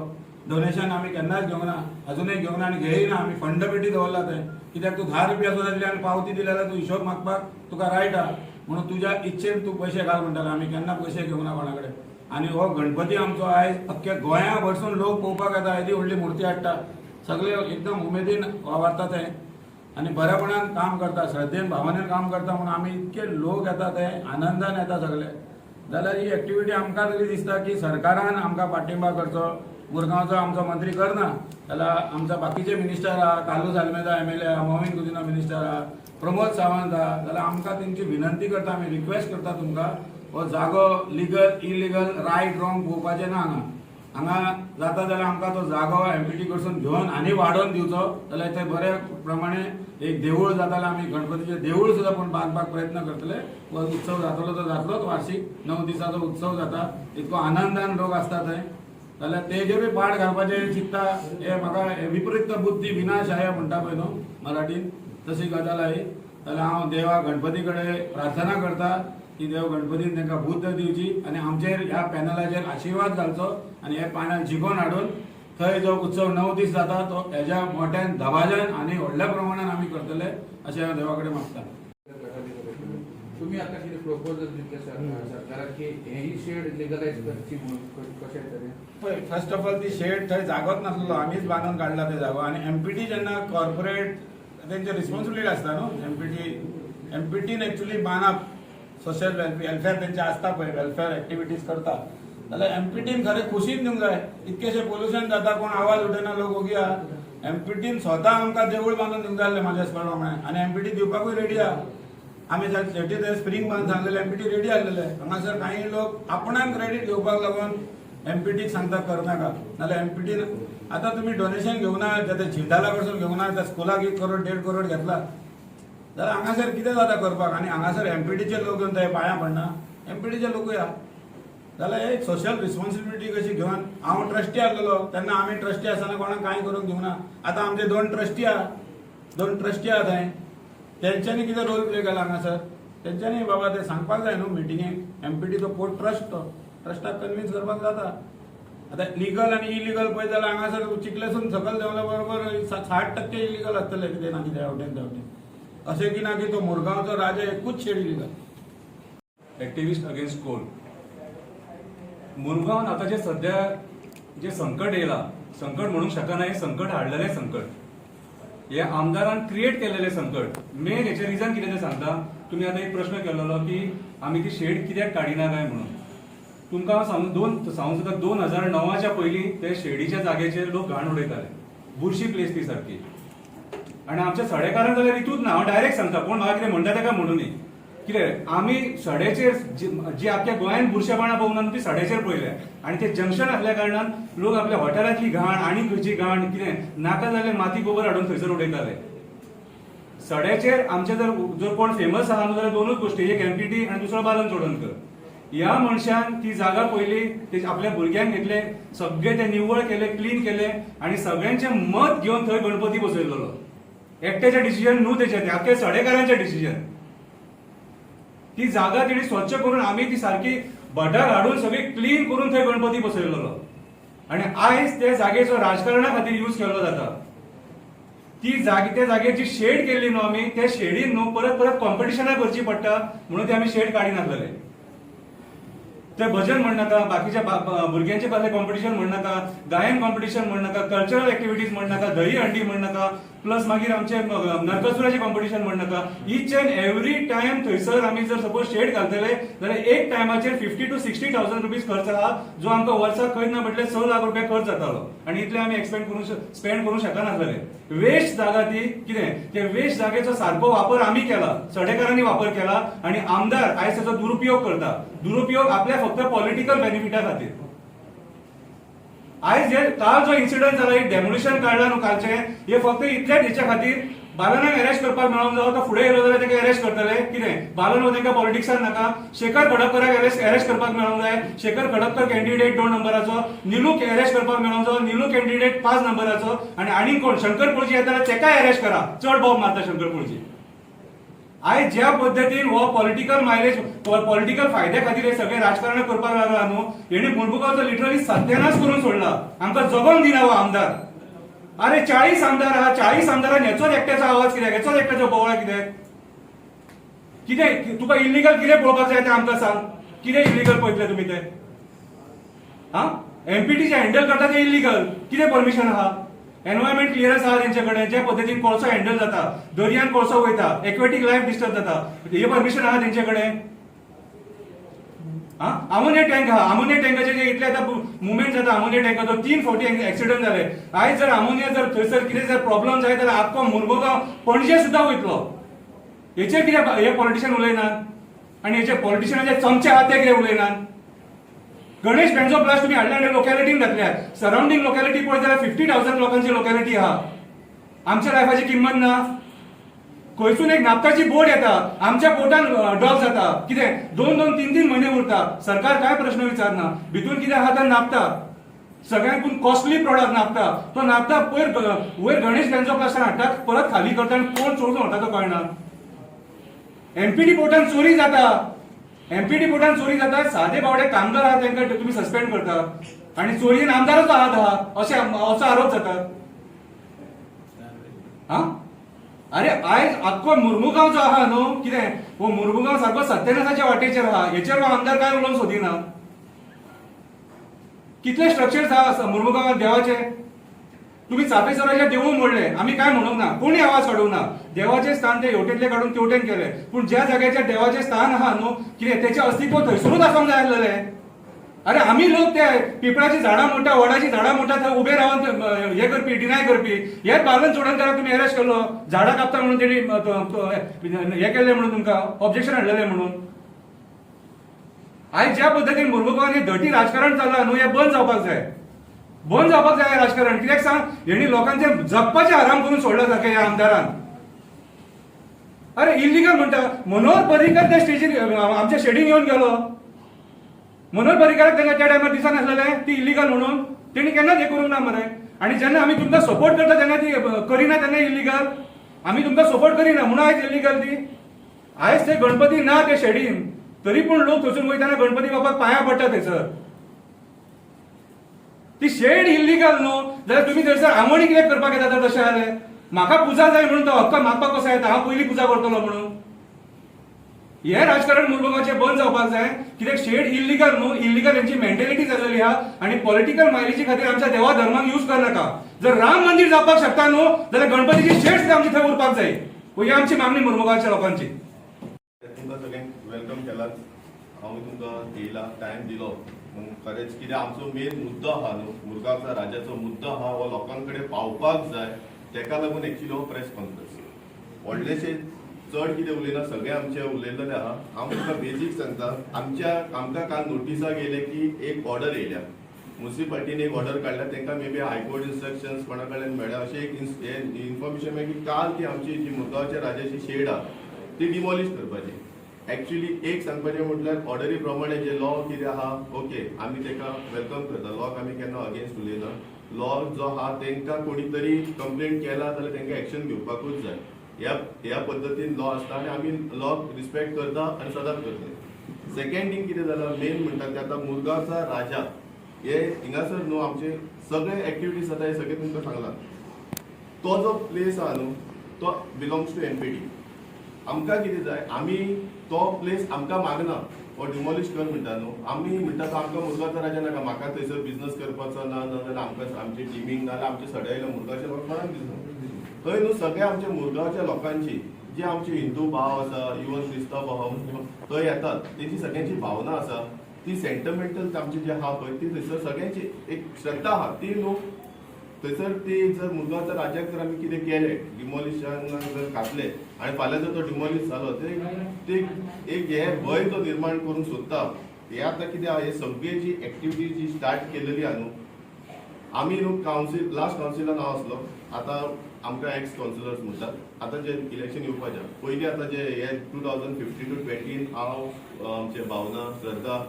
Speaker 1: डोनेशन आमी केन्नाच घेवंक ना, अजुनूय घेवंक ना आनी घेयना. आमी फंड पेटी दवरला थंय. कित्याक तूं 10 रुपया सुद्दां दिले आनी पावती दिली जाल्यार तूं हिशोब मागपाक तुका रायट आहा. म्हणून तुज्या इच्छेन तूं पयशे घाल म्हणटालो. आमी केन्ना पयशे घेवंक ना कोणा कडेन. आनी हो गणपती आमचो आयज अख्ख्या गोंया भरसून लोक पळोवपाक येता. येदी व्हडली मुर्ती हाडटा. सगळे एकदम उमेदीन वावरता ते आनी बरेपणान काम करता, श्रद्धेन भावनेन काम करता. म्हणून आमी इतके लोक येता ते आनंदान येता सगळे. जाल्यार ही एक्टिविटी आमकां तरी दिसता की सरकारान आमकां पाठिंबा करचो. मुरगांवचो आमचो मंत्री करना जाल्यार आमचा बाकीचे मिनिस्टर आहा, कालूस आल्मेदा MLA आहा, मोविन कुदिनो मिनिस्टर आहा, प्रमोद सावंत आहा. जाल्यार आमकां तेंची विनंती करता, आमी रिक्वेस्ट करता तुमकां, हो जागो लिगल इलिगल रायट रॉंग पळोवपाचें ना. हांगा जाता जाल्यार आमकां तो जागो MPT कडसून घेवन आनी वाडोवन दिवचो. जाल्यार थंय बरे प्रमाणे एक देवूळ जाता जाल्यार आमी गणपतीचें देवूळ सुद्दां पूण बांदपाक प्रयत्न करतले. उत्सव जातलो तो जातलोच, वार्षिक 9 दिसाचो उत्सव जाता. इतको आनंदान लोक आसता थंय. जाल्यार तेजेरूय पाड घालपाचें चिंतता. हे म्हाका विपरीत बुद्धी विनाशाय म्हणटा पळय न्हू मराठीन, तशी गजाल आही. जाल्यार हांव देवा गणपती कडेन प्रार्थना करता की देव गणपतीन तांकां बुद्ध दिवची आनी आमचेर ह्या पॅनलाचेर आशिर्वाद घालचो आनी हे पॅनल जिखोवन हाडून थंय जो उत्सव 9 दीस जाता तो हेज्या मोठ्यान दबाज्यान आनी व्हडल्या प्रमाणान आमी करतले अशें हांव देवा कडेन मागता.
Speaker 4: तुम्ही आता किती प्रपोजल दिले सरकाराक की हेही शेड लिगलाइज करची म्हणून कशें तरी?
Speaker 1: पळय, फर्स्ट ऑफ ऑल ती शेड थंय जागोच नासलो, आमीच बांदून काडला ते जागो. आनी MPT जेन्ना कॉर्पोरेट तेंचे रिस्पॉन्सिबिलिटी आसता न्हू. MPTन एक्चुअली बांदप सोशल वेलफेअर तेंचे आसता पळय, वेलफेअर एक्टिविटीज करता जाल्यार MPTन खरें खुशीन दिवंक जाय. इतकेशें पोल्युशन जाता, कोण आवाज उठयना, लोक ओगी आहा. MPTन स्वता आमकां देवूळ बांदून दिवंक जाय आसलें म्हाज्या प्रमाणे. आनी MPT दिवपाकूय रेडी आहा. आमी शेवटी ते स्प्रिंग बांद सांगलेले MPT रेडी आसलेले. हांगासर काही लोक आपणाक क्रेडीट घेवपाक लागून एमपीटी सांगता करनाका नाल्यार एमपीटी आता तुम्ही डोनेशन घेवना त्या झिंडाला कडसून घेवना त्या स्कुलाक 1 करोड 1.5 करोड घेतला जाल्यार हांगासर कितें जाता करपाक आनी हांगासर एमपीटीचे लोक येवन थंय पांयां पडना एमपीटीचे लोक या जाल्यार एक सोशल रिस्पॉन्सिबिलिटी कशी घेवन हांव ट्रस्टी आसलेलो तेन्ना आमी ट्रस्टी आसतना कोणाक कांय करूंक दिवना आतां आमचे 2 ट्रस्टी आहा 2 ट्रस्टी आहा थंय तेंच्यांनी कितें रोल प्ले केला हांगासर तेंच्यांनी बाबा ते सांगपाक जाय न्हू मिटिंगेक एमपीटी तो पोट ट्रस्ट तो ट्रस्टाक कन्विन्स करपाक जाता आतां लिगल आनी इलिगल पळयत जाल्यार हांगासर चिखलेसून सकयल देंवल्या बरोबर 60% इलिगल आसतलें कितें ना कितें हेवटेन तेवटेन अशें की ना की तो मुरगांवचो राजा एकूच शेड इलिगल
Speaker 7: ॲक्टिव्हिस्ट अगेन्स्ट कोल मुरगांवान आता जे सध्या जे संकट येयला संकट म्हणूंक शकना हे संकट हाडलेलें संकट हे आमदारान क्रिएट केलेलें संकट मेन हेचें रिजन कितें तें सांगता तुमी आतां एक प्रश्न केल्लो की आमी ती शेड कित्याक काडिना काय म्हणून तुमकां हांव सांगूं सुद्दां 2009च्या पयलीं ते शेडीच्या जाग्याचेर लोक घाण उडयताले बुरशी प्लेस ती सारकी आनी आमच्या सडेकारान जाल्यार हितूच ना हांव डायरेक्ट सांगता कोण म्हाका कितें म्हणटा तेका म्हणून न्ही कितें आमी सड्याचेर जी आख्या गोंयान बुरशेपणां पळोवना ती सड्याचेर पळयल्या आनी ते जंक्शन आसल्या कारणान लोक आपल्या हॉटेलांतली घाण आनी खंयची घाण कितें नाका जाल्यार माती गोबर हाडून थंयसर उडयताले सड्याचेर आमचे जर कोण फेमस आहा न्हू जाल्यार 2च गोश्टी एक एमपीटी आनी दुसरो बालन चोडणकर ह्या मनशान ती जागा पयली ते आपल्या भुरग्यांक घेतले सगळे ते निवळ केले क्लीन केले आनी सगळ्यांचे मत घेवन थंय गणपती बसयलेलो एकट्याचें डिसिजन न्हू तेचें आख्या सडेकारांचें डिसिजन ती जागा तेणी स्वच्छ करून आमी ती सारकी भटार हाडून सगळी क्लीन करून थंय गणपती बसयलेलो आनी आयज त्या जागेचो राजकारणा खातीर यूज केल्लो जाता त्या जागेर जी शेड केल्ली न्हू आमी त्या शेडीन न्हू परत परत कॉम्पिटिशनां करची पडटा म्हणून ते आमी शेड काडिनासलेले ते भजन म्हणनाका बाकीच्या भुरग्यांचे कसले कॉम्पिटिशन म्हणनाका गायन कॉम्पिटिशन म्हणनाका कल्चरल एक्टिविटीज म्हणनाका दही हंडी म्हणनाका प्लस मागीर आमचे नरकासुराचे कॉम्पिटिशन म्हणनाका ईच अँड एवरी टाइम थंयसर आमी जर सपोज शेड घालतले जाल्यार एक टायमाचेर 50,000 to 60,000 रुपीज खर्च आहा जो आमकां वर्साक खंय ना म्हटल्यार 6 लाख रुपया खर्च जातालो आनी इतले आमी स्पेंड करूंक शकनासलेले वेस्ट जागा ती कितें ते वेस्ट जागेचो सारको वापर आमी केला सडेकारांनी वापर केला आनी आमदार आयज ताचो दुरुपयोग करता दुरुपयोग आपल्या फक्त पॉलिटिकल बेनिफिटा खातीर आयज जे काल जो इन्सिडंट जाला एक डेमोलिशन काडला न्हू कालचे हे फक्त इतल्याच हेच्या खातीर बालनाक अरेस्ट करपाक मेळोंक जावो तो फुडें येयलो जाल्यार ताका अरेस्ट करतले कितें बालन हो तांकां पॉलिटिक्सान नाका शेखर खडपकराक अरेस्ट करपाक मेळोंक जाय शेखर खडपकर कॅन्डिडेट 2 नंबराचो निलूक अरेस्ट करपाक मेळोंक जावो निलू कॅन्डिडेट 5 नंबराचो आनी कोण शंकर पळजी येता जाल्यार तेकाय अरेस्ट करा चड बॉम्ब मारता शंकर पळजी आयज ज्या पद्दतीन हो पॉलिटिकल मायलेज पॉलिटिकल फायद्या खातीर हे सगळे राजकारण करपाक लागला न्हू हेणी मुरमुगांवचो लिटरली सत्यानाश करून सोडला आमकां जगोंक दिना हो आमदार अरे 40 आमदार आहा 40 आमदारान हेचोच एकट्याचो आवाज कित्याक हेचोच एकट्याचो बोवाळ कित्याक तुका इलिगल कितें पळोवपाक जाय तें आमकां सांग कितें इलिगल पळयतले तुमी ते हा एमपीटी जे हँडल करता ते इलिगल कितें परमिशन आहा एनवायरमेंट क्लियरन्स आहा तेंचे कडेन ज्या पद्दतीन कोळसो हँडल जाता दर्यान कोळसो वयता एक्वेटीक लायफ डिस्टर्ब जाता हे परमिशन आहा तेंचे कडेन आमोनिया टँक आहा आमोनिया टँकाचे जे इतले आतां मुवमेंट जाता आमोनिया टँकाचो 3 फावटी एक्सिडंट जाले आयज जर आमोनिया जर थंयसर कितें जर प्रॉब्लम जाय जाल्यार आख्खो मुरमुगांव पणजे सुद्दां वयतलो हेचेर कितें हे पॉलिटिशियन उलयनात आनी हेचे पॉलिटिशियनाचे चमचे आहात ते कितें उलयनात गणेश बेंझोप्लास्ट तुम्ही हाडल्या लोकॅलिटीन घातल्या सराउंडिंग लोकॅलिटी पळयत जाल्यार 50,000 लोकांची लोकॅलिटी आहा आमच्या लायफाची किंमत ना खंयसून एक नापताची बोट येता आमच्या पोटान डॉग जाता कितें 2-2, 3-3 म्हयने उरता सरकार काय प्रश्न विचारना भितून कितें आहा तर नापता सगळ्यांकून कॉस्टली प्रॉडक्ट नापता तो नापता वयर गणेश बेंझोप्लास्टान हाडटा परत खाली करता आनी कोण चोरून व्हरता तो कळना एमपीडी पोर्टान चोरी जाता एमपीडी पोर्टान चोरी जाता सादे बावडे कामगार आहात तांकां तुम्ही सस्पेंड करता आणि चोरीन आमदारच आहात आहा असो आरोप जाता हा अरे आयज आख्खो मुरमुगांव जो आहा न्हू कितें हो मुरमुगांव सारको सत्यानाशाच्या वाटेचेर आहा हेचेर हो आमदार काय उलोवंक सोदिना कितले स्ट्रक्चर्स आहा मुरमुगांवात देवाचे तुम्ही चापेसराच्या देवूळ मोडले आम्ही काय म्हणूंक ना कोणी आवाज काडूंक ना देवाचे स्थान ते हेवटेंतले काडून तेवटेन केले पूण ज्या जाग्याचेर देवाचें स्थान आहा न्हू कितें तेचें अस्तित्व थंयसरूच आसूंक जाय आसलेलें अरे आमी लोक ते पिपळाची झाडां मोडटा वडाची झाडां मोडटा थंय उबे रावन हे करपी डिनाय करपी हेच बालन चोडणकराक तुमी अरेस्ट केलो झाडां कापता म्हणून तेणी हे केलें म्हणून तुमकां ऑब्जेक्शन हाडलेलें म्हणून आयज ज्या पद्दतीन मुर्मुगांवान हें धटी राजकारण चल्लां न्हू हें बंद जावपाक जाय. बंद जावपाक जाय राजकारण. कित्याक सांग, हेणी लोकांचे जगपाचे आराम करून सोडला सारकें ह्या आमदारान. अरे इलिगल म्हणटा. मनोहर पर्रीकर त्या स्टेजीर आमच्या शेडीन येवन गेलो. मनोहर पर्रीकाराक तेन्ना त्या टायमार दिसा नासलेलें ती इलिगल म्हणून. तेणी केन्नाच हें करूंक ना मरे. आनी जेन्ना आमी तुमकां सपोर्ट करता तेन्ना ती करिना तेन्ना इलिगल. आमी तुमकां सपोर्ट करिना म्हणून आयज इलिगल ती. आयज ते गणपती ना ते शेडीन, तरी पूण लोक थंयसून वयताना गणपती बापाक पांयां पडटा थंयसर. ती शेड इल्लिगल न्हू जाल्यार तुमी थंयसर आमोणी कित्याक करपाक येता तर तशें जालें. म्हाका पुजा जाय म्हणून तो हक्क मागपाक कसो येता, हांव पयलीं पुजा करतलो म्हणून. हे राजकारण मुर्मुगांवचें बंद जावपाक जाय. कित्याक शेड इल्लिगल न्हू, इल्लिगल हेंची मेंटेलिटी जाल्लेली आहा आनी पॉलिटिकल मायलेजी खातीर आमच्या देवा धर्माक यूज करनाका. जर राम मंदिर जावपाक शकता न्हू जाल्यार गणपतीची शेड सुद्दां आमची थंय उरपाक जाय. ही आमची मागणी मुर्मुगांवच्या लोकांची.
Speaker 8: तुमकां सगळ्यांक वेलकम केला. हांव तुमकां येयला टायम दिलो. खरेंच कितें आमचो मेन मुद्दो आहा न्हू, मुरगांवच्या राज्याचो मुद्दो आहा हो लोकां कडेन पावपाक जाय. तेका लागून एक्चुअली हो प्रेस कॉन्फरन्स. व्हडलेशे चड कितें उलयना, सगळें आमचें उलयल्लें आहा. हांव तुमकां बेजीक सांगता. आमकां काल नोटिसा गेले की एक ऑर्डर येयल्या. म्युनिसिपाल्टीन एक ऑर्डर काडल्या. तांकां मे बी हायकोर्ट इन्स्ट्रक्शन्स कोणा कडल्यान मेळ्ळ्या अशें एक इन्फॉर्मेशन मेळ्ळी की काल की आमची जी मुरगांवच्या राज्याची शेड आहा ती डिमॉलिश करपाची. एक्चुअली एक सांगपाचें म्हटल्यार ऑर्डरी प्रमाणे जे लॉ कितें आहा, ओके आमी ताका वेलकम करता. लॉक आमी केन्ना अगेन्स्ट उलयना. लॉ जो आहा तांकां कोणी तरी कंप्लेंट केला जाल्यार तांकां एक्शन घेवपाकूच जाय. ह्या पद्दतीन लॉ आसता आनी आमी लॉ रिस्पेक्ट करता आनी सदांच करतले. सेकंड थिंग कितें जालां, मेन म्हणटा ते आतां मुरगांवचा राजा हे हिंगासर न्हू आमचे सगळे एक्टिविटीज जाता हे सगळे तुमकां सांगला. तो जो प्लेस आहा न्हू तो बिलोंग्स टू एमपीडी. आमकां कितें जाय, आमी तो प्लेस आमकां मागना हो डिमॉलिश कर म्हणटा न्हू. आमी म्हणटा तो आमकां मुरगांवचा राजा नाका. म्हाका थंयसर बिझनस करपाचो ना जाल्यार आमकां आमची टिमींग नाल्यार आमचे सड्यायल्या मुरगांवच्या लोकांक कोणाक दिसना. थंय न्हू सगळ्या आमच्या मुरगांवच्या लोकांची जे आमचे हिंदू भाव आसा, इवन क्रिस्तांव भाव थंय येतात, तेची सगळ्यांची भावना आसा, ती सेंटिमेंटल आमची जी आहा पळय ती थंयसर सगळ्यांची एक श्रद्धा आहा ती न्हू. थंयसर ती जर मुरगांवच्या राज्याक जर आमी कितें केलें, डिमॉलिशन जर घातलें आनी फाल्यां जर तो डिमॉलिश जालो ते एक हे भंय तो निर्माण करून सोदता. हे आतां कितें आहा, हे सगळी जी एक्टिविटी जी स्टार्ट केलेली आहा न्हू, आमी न्हू कावन्सील लास्ट कावन्सिलान हांव आसलो. आतां आमकां एक्स कावन्सिलर्स म्हणटात. आतां जे इलेक्शन येवपाचें पयलीं आतां जे हे 2015 to 20 हांव आमचे भावना श्रद्धा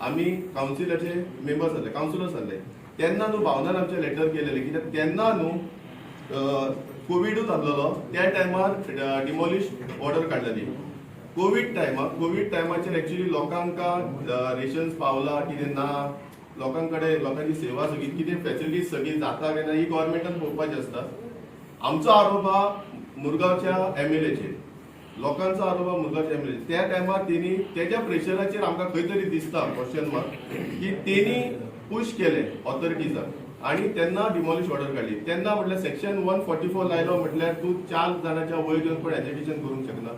Speaker 8: आमी कावन्सिलाचे मेंबर्स जाले, कावन्सिलर्स जाले. तेन्ना न्हू भावनान आमचे लेटर केलेले कित्याक तेन्ना न्हू कोविडूच आसलेलो. त्या टायमार डिमॉलिश ऑर्डर काडलेली. कोविड टायमाचेर एक्चुअली लोकांक रेशन्स पावला कितें ना, लोकां कडेन लोकांची सेवा सगळी कितें फेसिलिटीज सगळी जाता काय ना ही गव्हर्मेंटान पळोवपाची आसता. आमचो आरोप हा मुरगांवच्या एमएलएचेर, लोकांचो आरोप हा मुरगांवच्या एमएलए. त्या टायमार तेणी तेच्या प्रेशराचेर आमकां खंय तरी दिसता क्वेश्चन मार्क की तेणी पुश केले ऑथॉरिटीजाक आनी तेन्ना डिमॉलिश ऑर्डर काडली. तेन्ना म्हटल्यार सेक्शन 144 लायलो म्हटल्यार तूं 4 जाणांच्या वयर येवन पण एज्युकेशन करूंक शकना.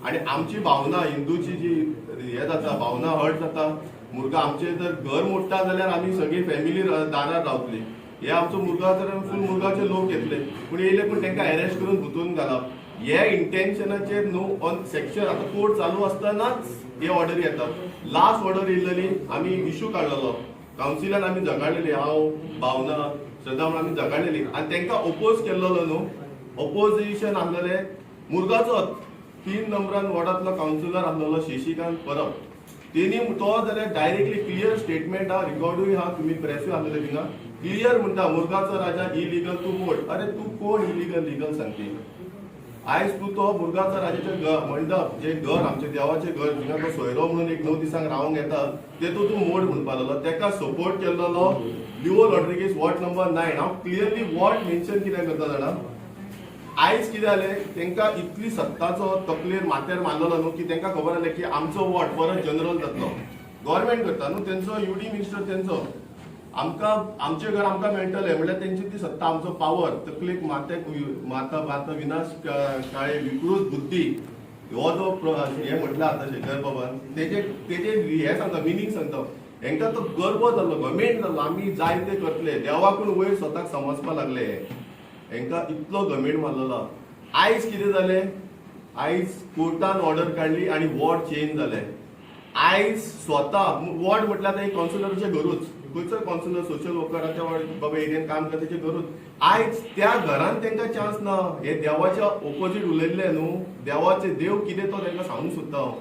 Speaker 8: आनी आमची भावना हिंदूची जी हे जाता भावना हर्ट जाता. मुरगांव आमचे जर घर मोडटा जाल्यार आमी सगळी फॅमिली दारार रावतली. हे आमचो मुरगांव तर फूल मुरगांवचे लोक येतले पूण येयले पूण तांकां अरेस्ट करून भुतून घालप हे इंटेन्शनाचेर न्हू ऑन सेक्शन आतां कोर्ट चालू आसतनाच हे ऑर्डर येता. लास्ट ऑर्डर येयलेली आमी इश्यू काडलेलो कावन्सिलान आमी झगडलेली. हांव भावना श्रद्धा म्हणून आमी झगडलेली आनी तांकां ओपोज केल्लो न्हू. ओपोजिशन आसलेले मुरगांवचो 3 नंबरान वॉर्डांतलो कावन्सिलर आसलेलो शशिकांत परब. तेणी तो जाल्यार डायरेक्टली क्लियर स्टेटमेंट हा, रिकॉर्डूय हा, तुमी प्रेसूय आसलेले थिंगा क्लियर म्हणटा मुरगांवचो राजा इलिगल तूं कोण. अरे तूं कोण इलिगल लिगल सांगते. आयज तूं तो मुरगांवच्या राजाचें मंडप जे घर आमचे देवाचें घर थिंगा तो सोयरो म्हणून एक 9 दिसांक रावंक येता तेतूं तूं मोड म्हणपा लागलो. तेका सपोर्ट केल्लो लिओ रॉड्रिगीस वॉर्ड नंबर 9. हांव क्लियरली वॉर्ड मेन्शन कित्याक करता जाणा. आयज कितें जालें तांकां इतली सत्ताचो तकलेर माथ्यार मारलेलो न्हू की तांकां खबर जालें की आमचो वॉर्ड परत जनरल जातलो. गव्हर्मेंट करता न्हू तेंचो युडी मिनिस्टर तेंचो आमकां आमचें घर आमकां मेळटलें म्हळ्यार तेंची ती सत्ता आमचो पावर तकलेक माता विनाश काळे विकृत बुद्धी हो जो हे म्हटला आतां शेखर बाबान तेजे हे सांगता मिनींग सांगता. हांकां तो गर्व जाल्लो गमेंट जाल्लो आमी जाय ते करतले देवाकून वयर स्वताक समजपा लागले. हांकां इतलो गमेंट मारलेलो. आयज कितें जालें, आयज कोर्टान ऑर्डर काडली आनी वॉर्ड चेंज जालें. आयज स्वता वॉर्ड म्हटल्यार आतां एक कावन्सिलरचें घरूच खंयचो कावन्सिलर सोशल वर्कराच्या बाबा एरियेन काम करता तेचें घरूच आयज त्या घरान तांकां चान्स ना. हे देवाच्या ओपोजीट उलयल्ले न्हू, देवाचे देव कितें तो तांकां सांगूंक सोदता हांव.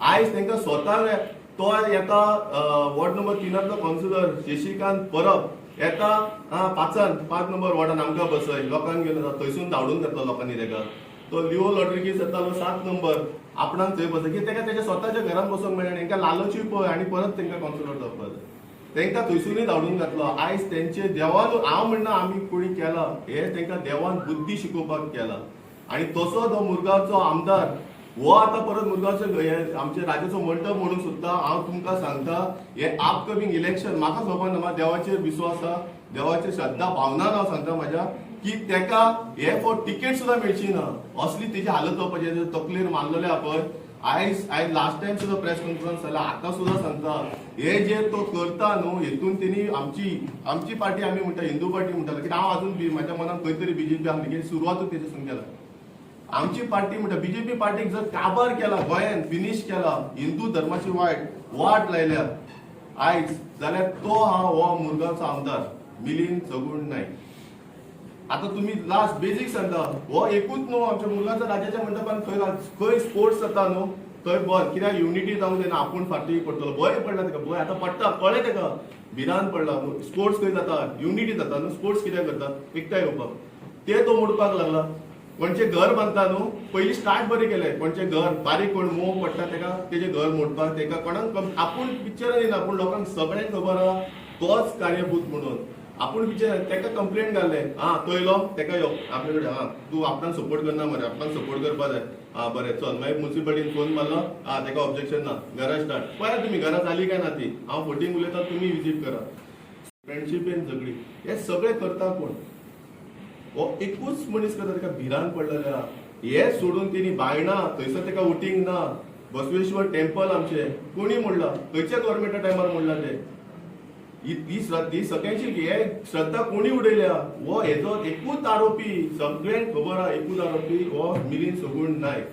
Speaker 8: आयज तांकां स्वताक तो येता ward number 3 councillor Shashikant Parab येता 5 नंबर वॉर्डान आमकां बसय लोकांक घेवन येता थंयसून धांवडून घेतलो लोकांनी ताका. तो लिओ लॉड्रिगीस येतालो 7 नंबर आपणाक थंय बसय की ताका तेच्या स्वताच्या घरान बसोंक मेळना. तांकां लालचूय पळय आनी परत तांकां कावन्सिलर जावपाक जाय. तांकां थंयसरूय धांवडून घातलो. आयज तेंचे देवान हांव म्हणना आमी कोणी केला हे तांकां देवान बुद्धी शिकोवपाक केला. आनी तसो तो मुरगांवचो आमदार हो आतां परत मुरगांवचो आमचे राज्याचो मंडप म्हणूंक सोदता. हांव तुमकां सांगता हे अपकमिंग इलेक्शन म्हाका खबर ना, म्हाका देवाचेर विश्वास आसा, देवाचेर श्रद्धा भावनान हांव सांगता म्हाज्या की ताका हे फॉर टिकेट सुद्दां मेळची ना. असली तेजी हालत जावपाची. तकलेर मारलेले आहा पळय. आयज लास्ट टायम सुद्दां प्रेस कॉन्फरन्स जाल्या आतां सुद्दां सांगता हे जे तो करता न्हू हेतून तेणी आमची पार्टी आमी म्हणटा हिंदू पार्टी म्हणटालो कित्याक हांव आजून म्हाज्या मनान खंय तरी बीजेपी आसली की सुरवातूच तेजेसून केला. आमची पार्टी म्हणटा बीजेपी पार्टीक जर काबार केला गोंयान फिनिश केला हिंदू धर्माची वाट लायल्या आयज जाल्यार तो हो मुरगांवचो आमदार मिलिंद चगुण नायक. आता तुम्ही लास्ट बेसिक सांगता हो एकूच न्हू आमच्या मुरगांवच्या राज्याच्या मंडपान खंय स्पोर्ट्स जाता न्हू थंय बरें कित्याक युनिटी जावंक जायना. आपूण फाटी पडटलो भंय पडला ताका भंय आतां पडटा कळ्ळें ताका भिरांत पडला. स्पोर्ट्स खंय जाता युनिटी जाता न्हू स्पोर्ट्स कित्याक करता एकठांय येवपाक ते तो मोडपाक लागला. कोणचे घर बांदता न्हू पयलीं स्टार्ट बरें केलें कोणचें घर बारीक कोण मोव पडटा ताका तेजें घर मोडपाक ताका कोणाक आपूण पिक्चरां येना पूण लोकांक सगळ्यांक खबर आहा तोच कार्यभूत म्हणून. आपूण पिक्चर ताका कंप्लेंट घाल्ले तोयलो ताका यो आपले कडेन तूं आपणाक सपोर्ट करना मरे आपणाक सपोर्ट करपा जाय बरें चल मागीर म्युन्सिपालिटीन फोन मारलो ताका ऑब्जेक्शन ना घरा स्टार्ट पळया तुमी घरा जाली काय ना ती हांव फोटींग उलयता तुमी विजीट करा. फ्रेंडशिपेन झगडी हे सगळे करता कोण हो एकूच मनीस करता ताका भिरांत पडलेले आहा. हे सोडून तेणी बायणा थंयसर ताका वोटींग ना. बसवेश्वर टेम्पल आमचे कोणी मोडला खंयच्या गव्हर्मेंटा टायमार मोडला ते ही सगळ्यांची हे श्रद्धा कोणी उडयल्या. हो हेजो एकूच आरोपी सगळ्यांक खबर आहा एकूच आरोपी हो मिलिंद चगुण नायक.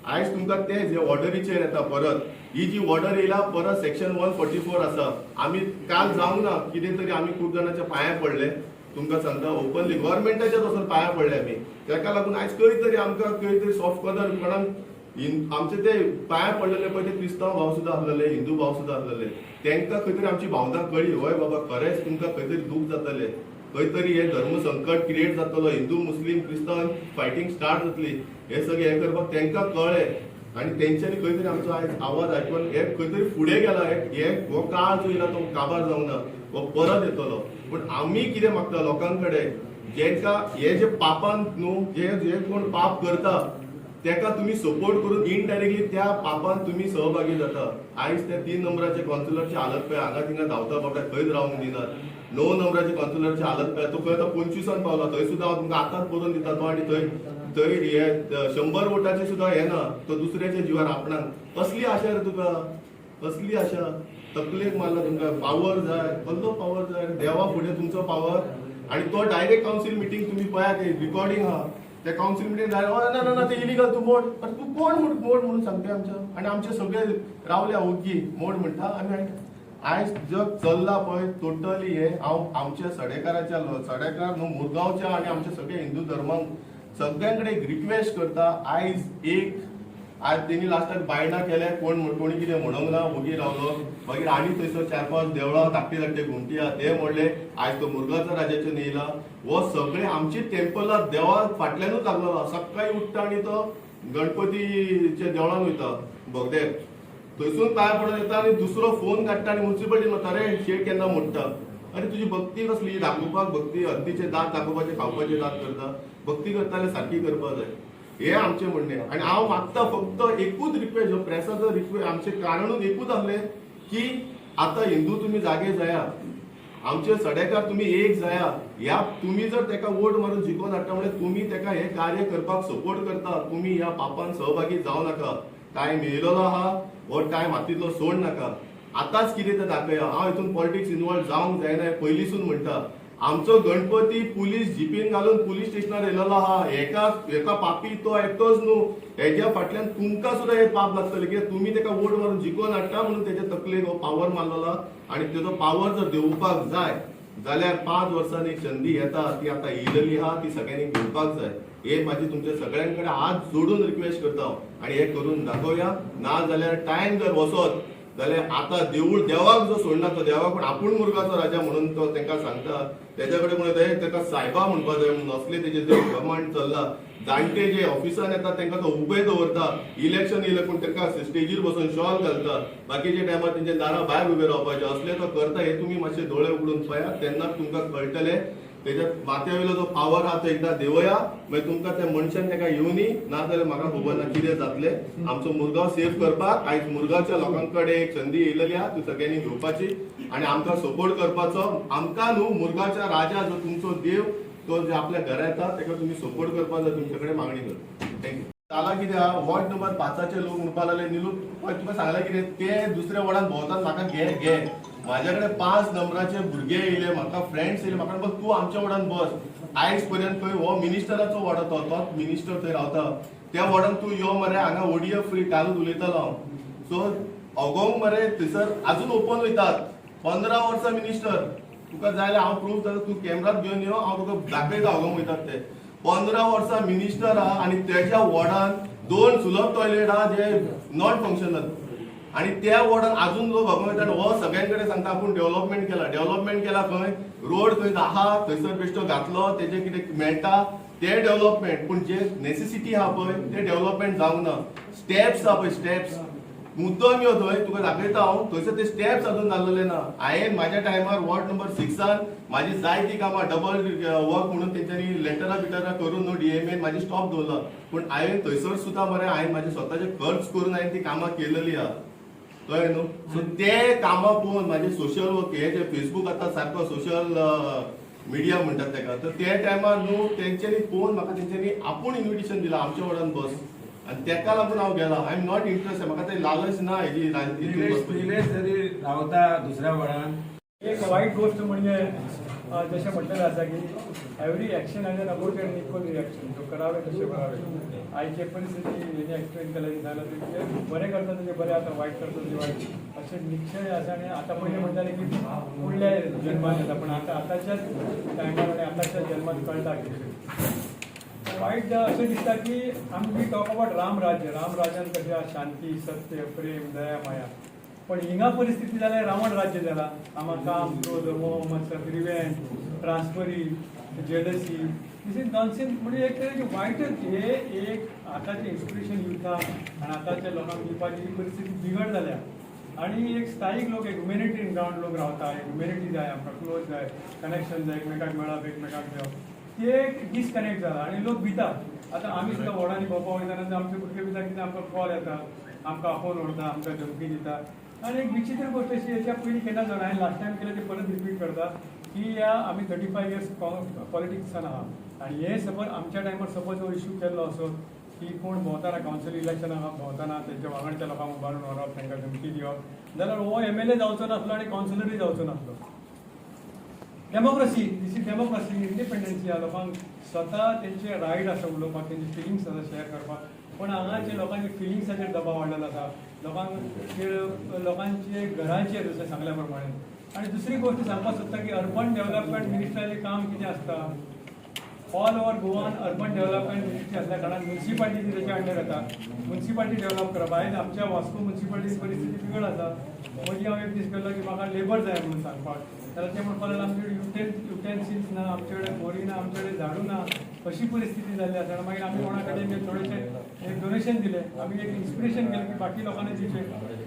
Speaker 8: आयज तुमकां ते जे ऑर्डरीचेर येता परत ही जी ऑर्डर येयला परत सेक्शन 144 आसा. आमी काल जावंक ना कितें तरी आमी खूब जाणांच्या पांयां पडले तुमकां सांगता ओपनली गव्हर्मेंटाच्याच वचून पांयां पडले आमी. ताका लागून आयज खंय तरी आमकां खंय तरी सॉफ्ट कॉर्नर कोणाक आमचे ते पांयां पडलेले पळय ते क्रिस्तांव भाव सुद्दां आसलेले हिंदू भाव सुद्दां आसलेले तांकां खंय तरी आमची भावना कळ्ळी हय बाबा खरेंच तुमकां खंय तरी दूख जातलें खंय तरी हे धर्म संकट क्रिएट जातलो हिंदू मुस्लीम क्रिस्तांव फायटींग स्टार्ट जातली हे सगळें हे करपाक तांकां कळ्ळें आनी तेंच्यांनी खंय तरी आमचो आयज आवाज आयकून हे खंय तरी फुडें गेला हो काळ जो येयला तो काबार जावंक ना हो परत येतलो. पूण आमी कितें मागता लोकां कडेन जेंकां हे जे पापान न्हू जे कोण पाप करता ताका तुम्ही सपोर्ट करून इनडायरेक्टली त्या पापान तुम्ही सहभागी जाता. आयज त्या 3 नंबराचे काउन्सिलरची हालत पळय हांगा थिंगा धांवता बाबा खंयच रावंक दिनात. 9 नंबराचे काउन्सिलरची हालत पळय तो खंय आतां 25 पावला थंय सुद्दां हांव तुमकां आतांच बरोवन दिता तो आनी थंय हे 100 वोटाचे सुद्दां हे ना तो दुसऱ्याच्या जिवार आपणाक कसली आशा रे तुका कसली आशा तकलेक मारला तुमकां पावर जाय कसलो पावर जाय देवा फुडें तुमचो पावर आनी तो डायरेक्ट काउन्सिल मिटींग तुमी पळयात रिकॉर्डिंग आहा त्या काउन्सिल मिटींग जालें ना ते इलिगल तूं मोड तूं कोण मोड म्हणून सांगता आमच्या आनी आमचे सगळे रावल्या ओग्गी मोड म्हणटा आमी आयज जग चल्ला पळय टोटली हे हांव आमच्या सडेकाराच्या सडेकार न्हू मुरगांवच्या आनी आमच्या सगळ्या हिंदू धर्मांक सगळ्यां कडेन एक रिक्वेस्ट करता आयज तेणी लास्टाक बायणा केले कोणी कितें म्हणूंक ना ओगी रावलो मागीर आनी थंयसर 4-5 देवळां धाकटे घुमटी आहा ते म्हणले आयज तो मुरगांवच्या राज्याचेर येयला हो सगळे आमची टेम्पलां देवा फाटल्यानूच लागलो सकाळी उठ्ठा आनी तो गणपतीच्या देवळान वयता बोगदेर थंयसून पांय पडून येता आनी दुसरो फोन काडटा आनी म्युन्सिपालिटी म्हणटा रे शेड केन्ना मोडटा अरे तुजी भक्ती कसली दाखोवपाक भक्ती हत्तीचे दांत दाखोवपाचे खावपाचे दांत करता भक्ती करता जाल्यार सारकी करपाक जाय हे आमचे म्हणणे. आनी हांव मागता फक्त एकूच रिक्वेस्ट प्रेसाचो रिक्वेस्ट आमचे कारणूच एकूच आसलें की आतां हिंदू तुमी जागे जाया आमचे सडेकार तुमी एक जाया ह्या तुमी जर ताका वोट मारून जिखोवन हाडटा म्हणजे तुमी ताका हे कार्य करपाक सपोर्ट करता तुमी ह्या पापान सहभागी जावं नाका. टायम येयलेलो आहा हो टायम हातींतलो सोड नाका आतांच कितें तें दाखया. हांव हितून पॉलिटिक्स इनवॉल्व जावंक जायना पयलींसून म्हणटा आमचो गणपती पुलीस जीपीन घालून पुलीस स्टेशनार येयलेलो आहा. एका पापी तो एकटोच न्हू, हेज्या फाटल्यान तुमकां सुद्धा हे पाप लागतले कित्याक तुमी तेका वोट मारून जिखोवन हाडटा म्हणून तेजे तकलेक हो पावर मारलेलो आणि तेजो पावर जर देंवोवपाक जाय जाल्यार 5 वर्सांनी एक संधी येता ती आतां येयलेली आहा, ती सगळ्यांनी घेवपाक जाय. हे माझी तुमच्या सगळ्यांकडे हात जोडून रिक्वेस्ट करता आणि हे करून दाखोवया. ना जाल्यार टायम जर वसत जाल्यार आता देवाक जो सोडना तो देवाक पण आपूण मुर्गाचो राजा म्हणून तो तांकां सांगता. तेच्या कडेन म्हणून ताका सायबा म्हणपा जाय म्हणून असले तेजे जे गवर्नमेंट चल्ला. जाणटे जे ऑफिसान येतात तांकां तो उबे दवरता. इलेक्शन येयलें पूण तांकां स्टेजीर बसून शॉल घालता. बाकीच्या टायमार तेंचे दारा भायर उबे रावपाचे असले तो करता. हे तुमी मातशे दोळे उगडून पळयात तेन्ना तुमकां कळटलें. तेच्या माथ्यावयलो जो पावर आहा तो एकदां देवया मागीर तुमकां त्या मनशान ताका येवनी ना जाल्यार म्हाका खबर ना कितें जातलें. आमचो मुरगांव सेफ करपाक आयज मुरगांवच्या लोकांकडे एक संदी येयलेली आहा, ती सगळ्यांनी घेवपाची आणि आमकां सपोर्ट करपाचो. आमकां न्हू मुरगांवच्या राजा जो तुमचो देव तो जे आपल्या घरा येता ताका तुमी सपोर्ट करपाक जाय. तुमचे कडेन मागणी करता. थँक्यू. जाला कितें आहा वॉर्ड नंबर 5चे लोक म्हणपा लागले निलू तुका सांगलें कितें ते दुसऱ्या वॉर्डान भोंवतात म्हाका घे. माझ्या कडेन 5 नंबराचे भुरगे येयले, म्हाका फ्रेंड्स येयले, म्हाका म्हणपाक तूं आमच्या वॉर्डान बस. आयज पर्यंत खंय हो मिनिस्टराचो वॉर्ड तोच मिनिस्टर थंय रावता त्या वॉर्डान तूं यो मरे हांगा ओडीएफ फ्री कालूच उलयतालो हांव. सो अगोंग मरे थंयसर आजून ओपन वयतात. 15 वर्सां मिनिस्टर. तुका जाय जाल्यार हांव प्रूफ जाता तूं कॅमेरात घेवन यो हांव तुका दाखयता अगोंग वयतात ते. 15 वर्सां मिनिस्टर आहा आणि त्याच्या वॉर्डान 2 सुलभ टॉयलेट आहा जे नॉट फंक्शनल आणि त्या वॉर्डान अजून लोक अगोंग हो सगळ्यांकडे सांगता आपूण डेव्हलपमेंट केला खंय रोड खंय आहा थंयसर बेश्टो घातलो तेजे कितें मेळटा ते डेव्हलपमेंट पूण जे नेसेसिटी आहा पळय ते डेव्हलपमेंट जावंक ना. स्टेप्स आहा पळय स्टेप्स मुद्दम यो थंय तुका दाखयता हांव थंयसर ते स्टेप्स अजून जाल्लेले ना. हांवें म्हाज्या टायमार वॉर्ड नंबर 6 म्हाजी जायती कामां डबल वर्क म्हणून तेंच्यांनी लेटरां करून न्हू डीएमएन म्हाजी स्टॉप दवरला पूण हांवें थंयसर सुद्दां मरे हांवें म्हाजे स्वताचे खर्च करून हांवें ती कामां केलेली आहा कळ्ळें न्हू. सो ते कामां पळोवन म्हाजे सोशल वर्क हे जे फेसबूक आतां सारको सोशल मिडिया म्हणटात ताका तर ते टायमार न्हू तेंच्यांनी पळोवन म्हाका तेंच्यांनी आपूण इन्विटेशन दिलां आमच्या वॉर्डान बस आणि तेका लागून हांव गेला. आय एम नॉट इंटरेस्टेड म्हाका ते लालच ना हेजी
Speaker 1: निलेश जरी रावता दुसऱ्या वॉर्डान.
Speaker 9: एक वाईट गोष्ट म्हणजे जसे म्हटलेलं असा की every action has N opposite and equal reaction. जो करावे तसे करावे. आयचे परिस्थिती हेजे एक्सप्लेन केलेली झालं ते बरे करतात म्हणजे बरे आता वाईट करतात ते वाईट असे निश्चय असा आणि आता पहिले म्हणताले की पुढल्या जन्मात येतात पण आताच्याच टायमार आणि आताच्या जन्मात कळता की वाईट असे दिसता की आम्ही टॉक अबाउट रामराज्यान कशा शांती सत्य प्रेम दया माया पण हिंगा परिस्थिती जाल्यार रावण राज्य जाला. आम्हा काम क्रोध मोह मत्सर रिवेंज ट्रान्सफरी जेलसी दिस इज नॉनसेन्स. म्हणजे एक तरी वाईटच हे एक आताचे इन्स्पिरेशन युथा आणि आताच्या लोकांक दिवपाची परिस्थिती बिगड जाल्या आणि एक स्थायीक लोक एक ह्युमॅनिटेरियन ग्राउंड लोक रावता. एक ह्युमॅनिटी जाय आमकां क्लोज जाय कनेक्शन जाय एकमेकाक मेळप एकमेकाक घेवप ते डिस्कनेक्ट जाला आणि लोक भितात. आता आमी सुद्दां वॉर्डांनी भोंवपा वयताना आमचे भुरगे भिता कितें आमकां कॉल येता आमकां आपोवन व्हरता आमकां धमकी दिता. आणि एक विचित्र गोष्ट अशी याच्या पयलीं केन्ना जाणा हांवें लास्ट टायम केलें ते परत रिपीट करता की या आमी 35 इयर्स पॉलिटिक्सान आहा आणि हे सपोज आमच्या टायमार सपोज हो इश्यू केल्लो असो की कोण भोंवताना कावन्सिल इलेक्शनाक भोंवताना तेंच्या वांगडच्या लोकांक उबारून व्हरप तांकां धमकी दिवप जाल्यार हो MLA जावचो नासलो आणि कावन्सिलरूय जावचो नासलो. डेमोक्रेसी दिस इज डेमोक्रेसी इंडिपेंडन्सी ह्या लोकांक स्वता तेंचे रायट आसा उलोवपाक तेंचे फिलिंग्स आसा शेअर करपाक पण हांगाचे लोकांचे फिलिंग्साचेर दबाव वाडलेलो आसा लोकांचे घरांचेर जशें सांगल्या प्रमाणे. आणि दुसरी गोष्ट सांगपाक सोदता की अर्बन डेव्हलपमेंट मिनिस्टराचें काम कितें आसता ऑल ओव्हर गोवान अर्बन डेव्हलपमेंट मिनिस्ट्री असल्या कारणान म्युन्सिपालिटी तेच्या अंडर येता. म्युन्सिपालिटी डेव्हलप करप आयज आमच्या वास्को म्युन्सिपालिटीची परिस्थिती बिगड आसा. मदीं हांव एक दीस केल्लो की म्हाका लेबर जाय म्हणून सांगपाक जाल्यार ते म्हणपाक लागले आमचे कडेन युटेन्सिल्स ना आमचे कडेन मोरी ना आमचे कडेन झाडू ना अशी परिस्थिती जाल्ली आसा. मागीर आमी कोणा कडेन थोडेशें एक डोनेशन दिलें आमी एक इन्स्पिरेशन केलें की बाकी लोकांनी दिवचें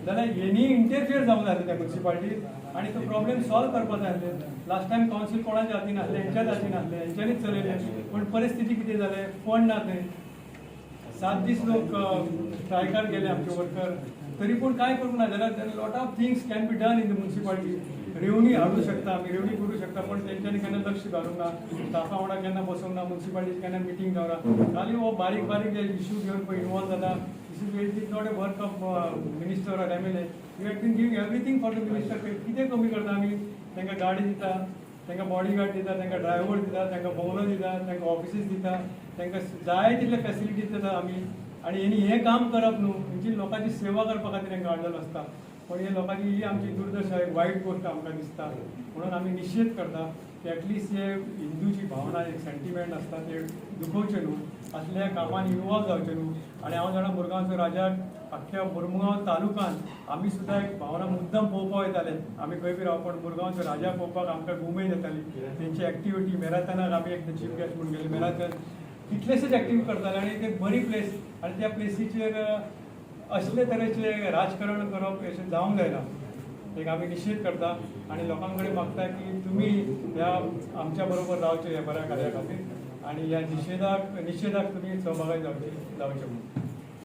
Speaker 9: जाल्यार हेणी इंटरफियर जावंक जाय त्या म्युन्सिपालिटीन आणि तो प्रॉब्लेम सॉल्व करपाक जाय आसलें. लास्ट टायम कावन्सील कोणाच्या हातीन आसलें हेंच्याच हातीन आसलें हेंच्यांनीच चलयलें पण परिस्थिती कितें जालें फंड ना थंय. 7 दीस लोक स्ट्रायकार गेले आमचे वर्कर तरी पूण कांय करूंक ना जाल्यार lot of things can be done in the municipality. रेवणी हाडूं शकता आमी रेवणी करूं शकता पण तेंच्यांनी केन्ना लक्ष घालूंक ना स्टाफा वांगडा केन्ना बसूंक ना म्युन्सिपालिटी केन्ना मिटींग दवरा खाली हो बारीक बारीक जे इश्यू घेवन पळय इनवॉल्व जाता this is not a work of minister or MLA. You have been giving everything for the minister. कितें कमी करता आमी तांकां गाडी दिता तांकां बॉडीगार्ड दिता, तांकां ड्रायव्हर दिता, तांकां बंगलो दिता, तांकां ऑफिसीस दिता, तांकां जाय तितले फॅसिलिटीज दिता आमी. आनी हेणी हें काम करप न्हू, हेंची लोकांची सेवा करपा खातीर तांकां हाडलेलो आसता. पण हे लोकांची ही आमची दुर्दशा एक वायट गोश्ट आमकां दिसता. म्हणून आमी निश्चित करता की एटलिस्ट हे हिंदूची भावना एक सेंटिमेंट आसता ते दुखोवचे न्हू, असल्या कामान इनवॉल्व जावचे न्हू. आनी हांव जाणा मुरगांवचो राजाक अख्ख्या मुरगांव तालुकांत आमी सुद्दां एक भावना मुद्दम पळोवपाक वयताले. आमी खंय बी राव पण मुरगांवचो राजा पळोवपाक आमकां उमेद येताली. तेंची एक्टिविटी मॅरेथॉनाक आमी एक चीफ गेस्ट म्हणून गेले, मॅरेथॉन कितलेशेच एक्टिविटी करताले आनी एक बरी प्लेस. आनी त्या प्लेसीचेर असले तरेचे राजकारण करप अशें जावंक जायना. एक आमी निश्चित करता आनी लोकां कडेन मागता की तुमी ह्या आमच्या बरोबर रावचे ह्या बऱ्या कार्या खातीर आनी ह्या निशेधाक तुमी सहभागी जावचे म्हणून.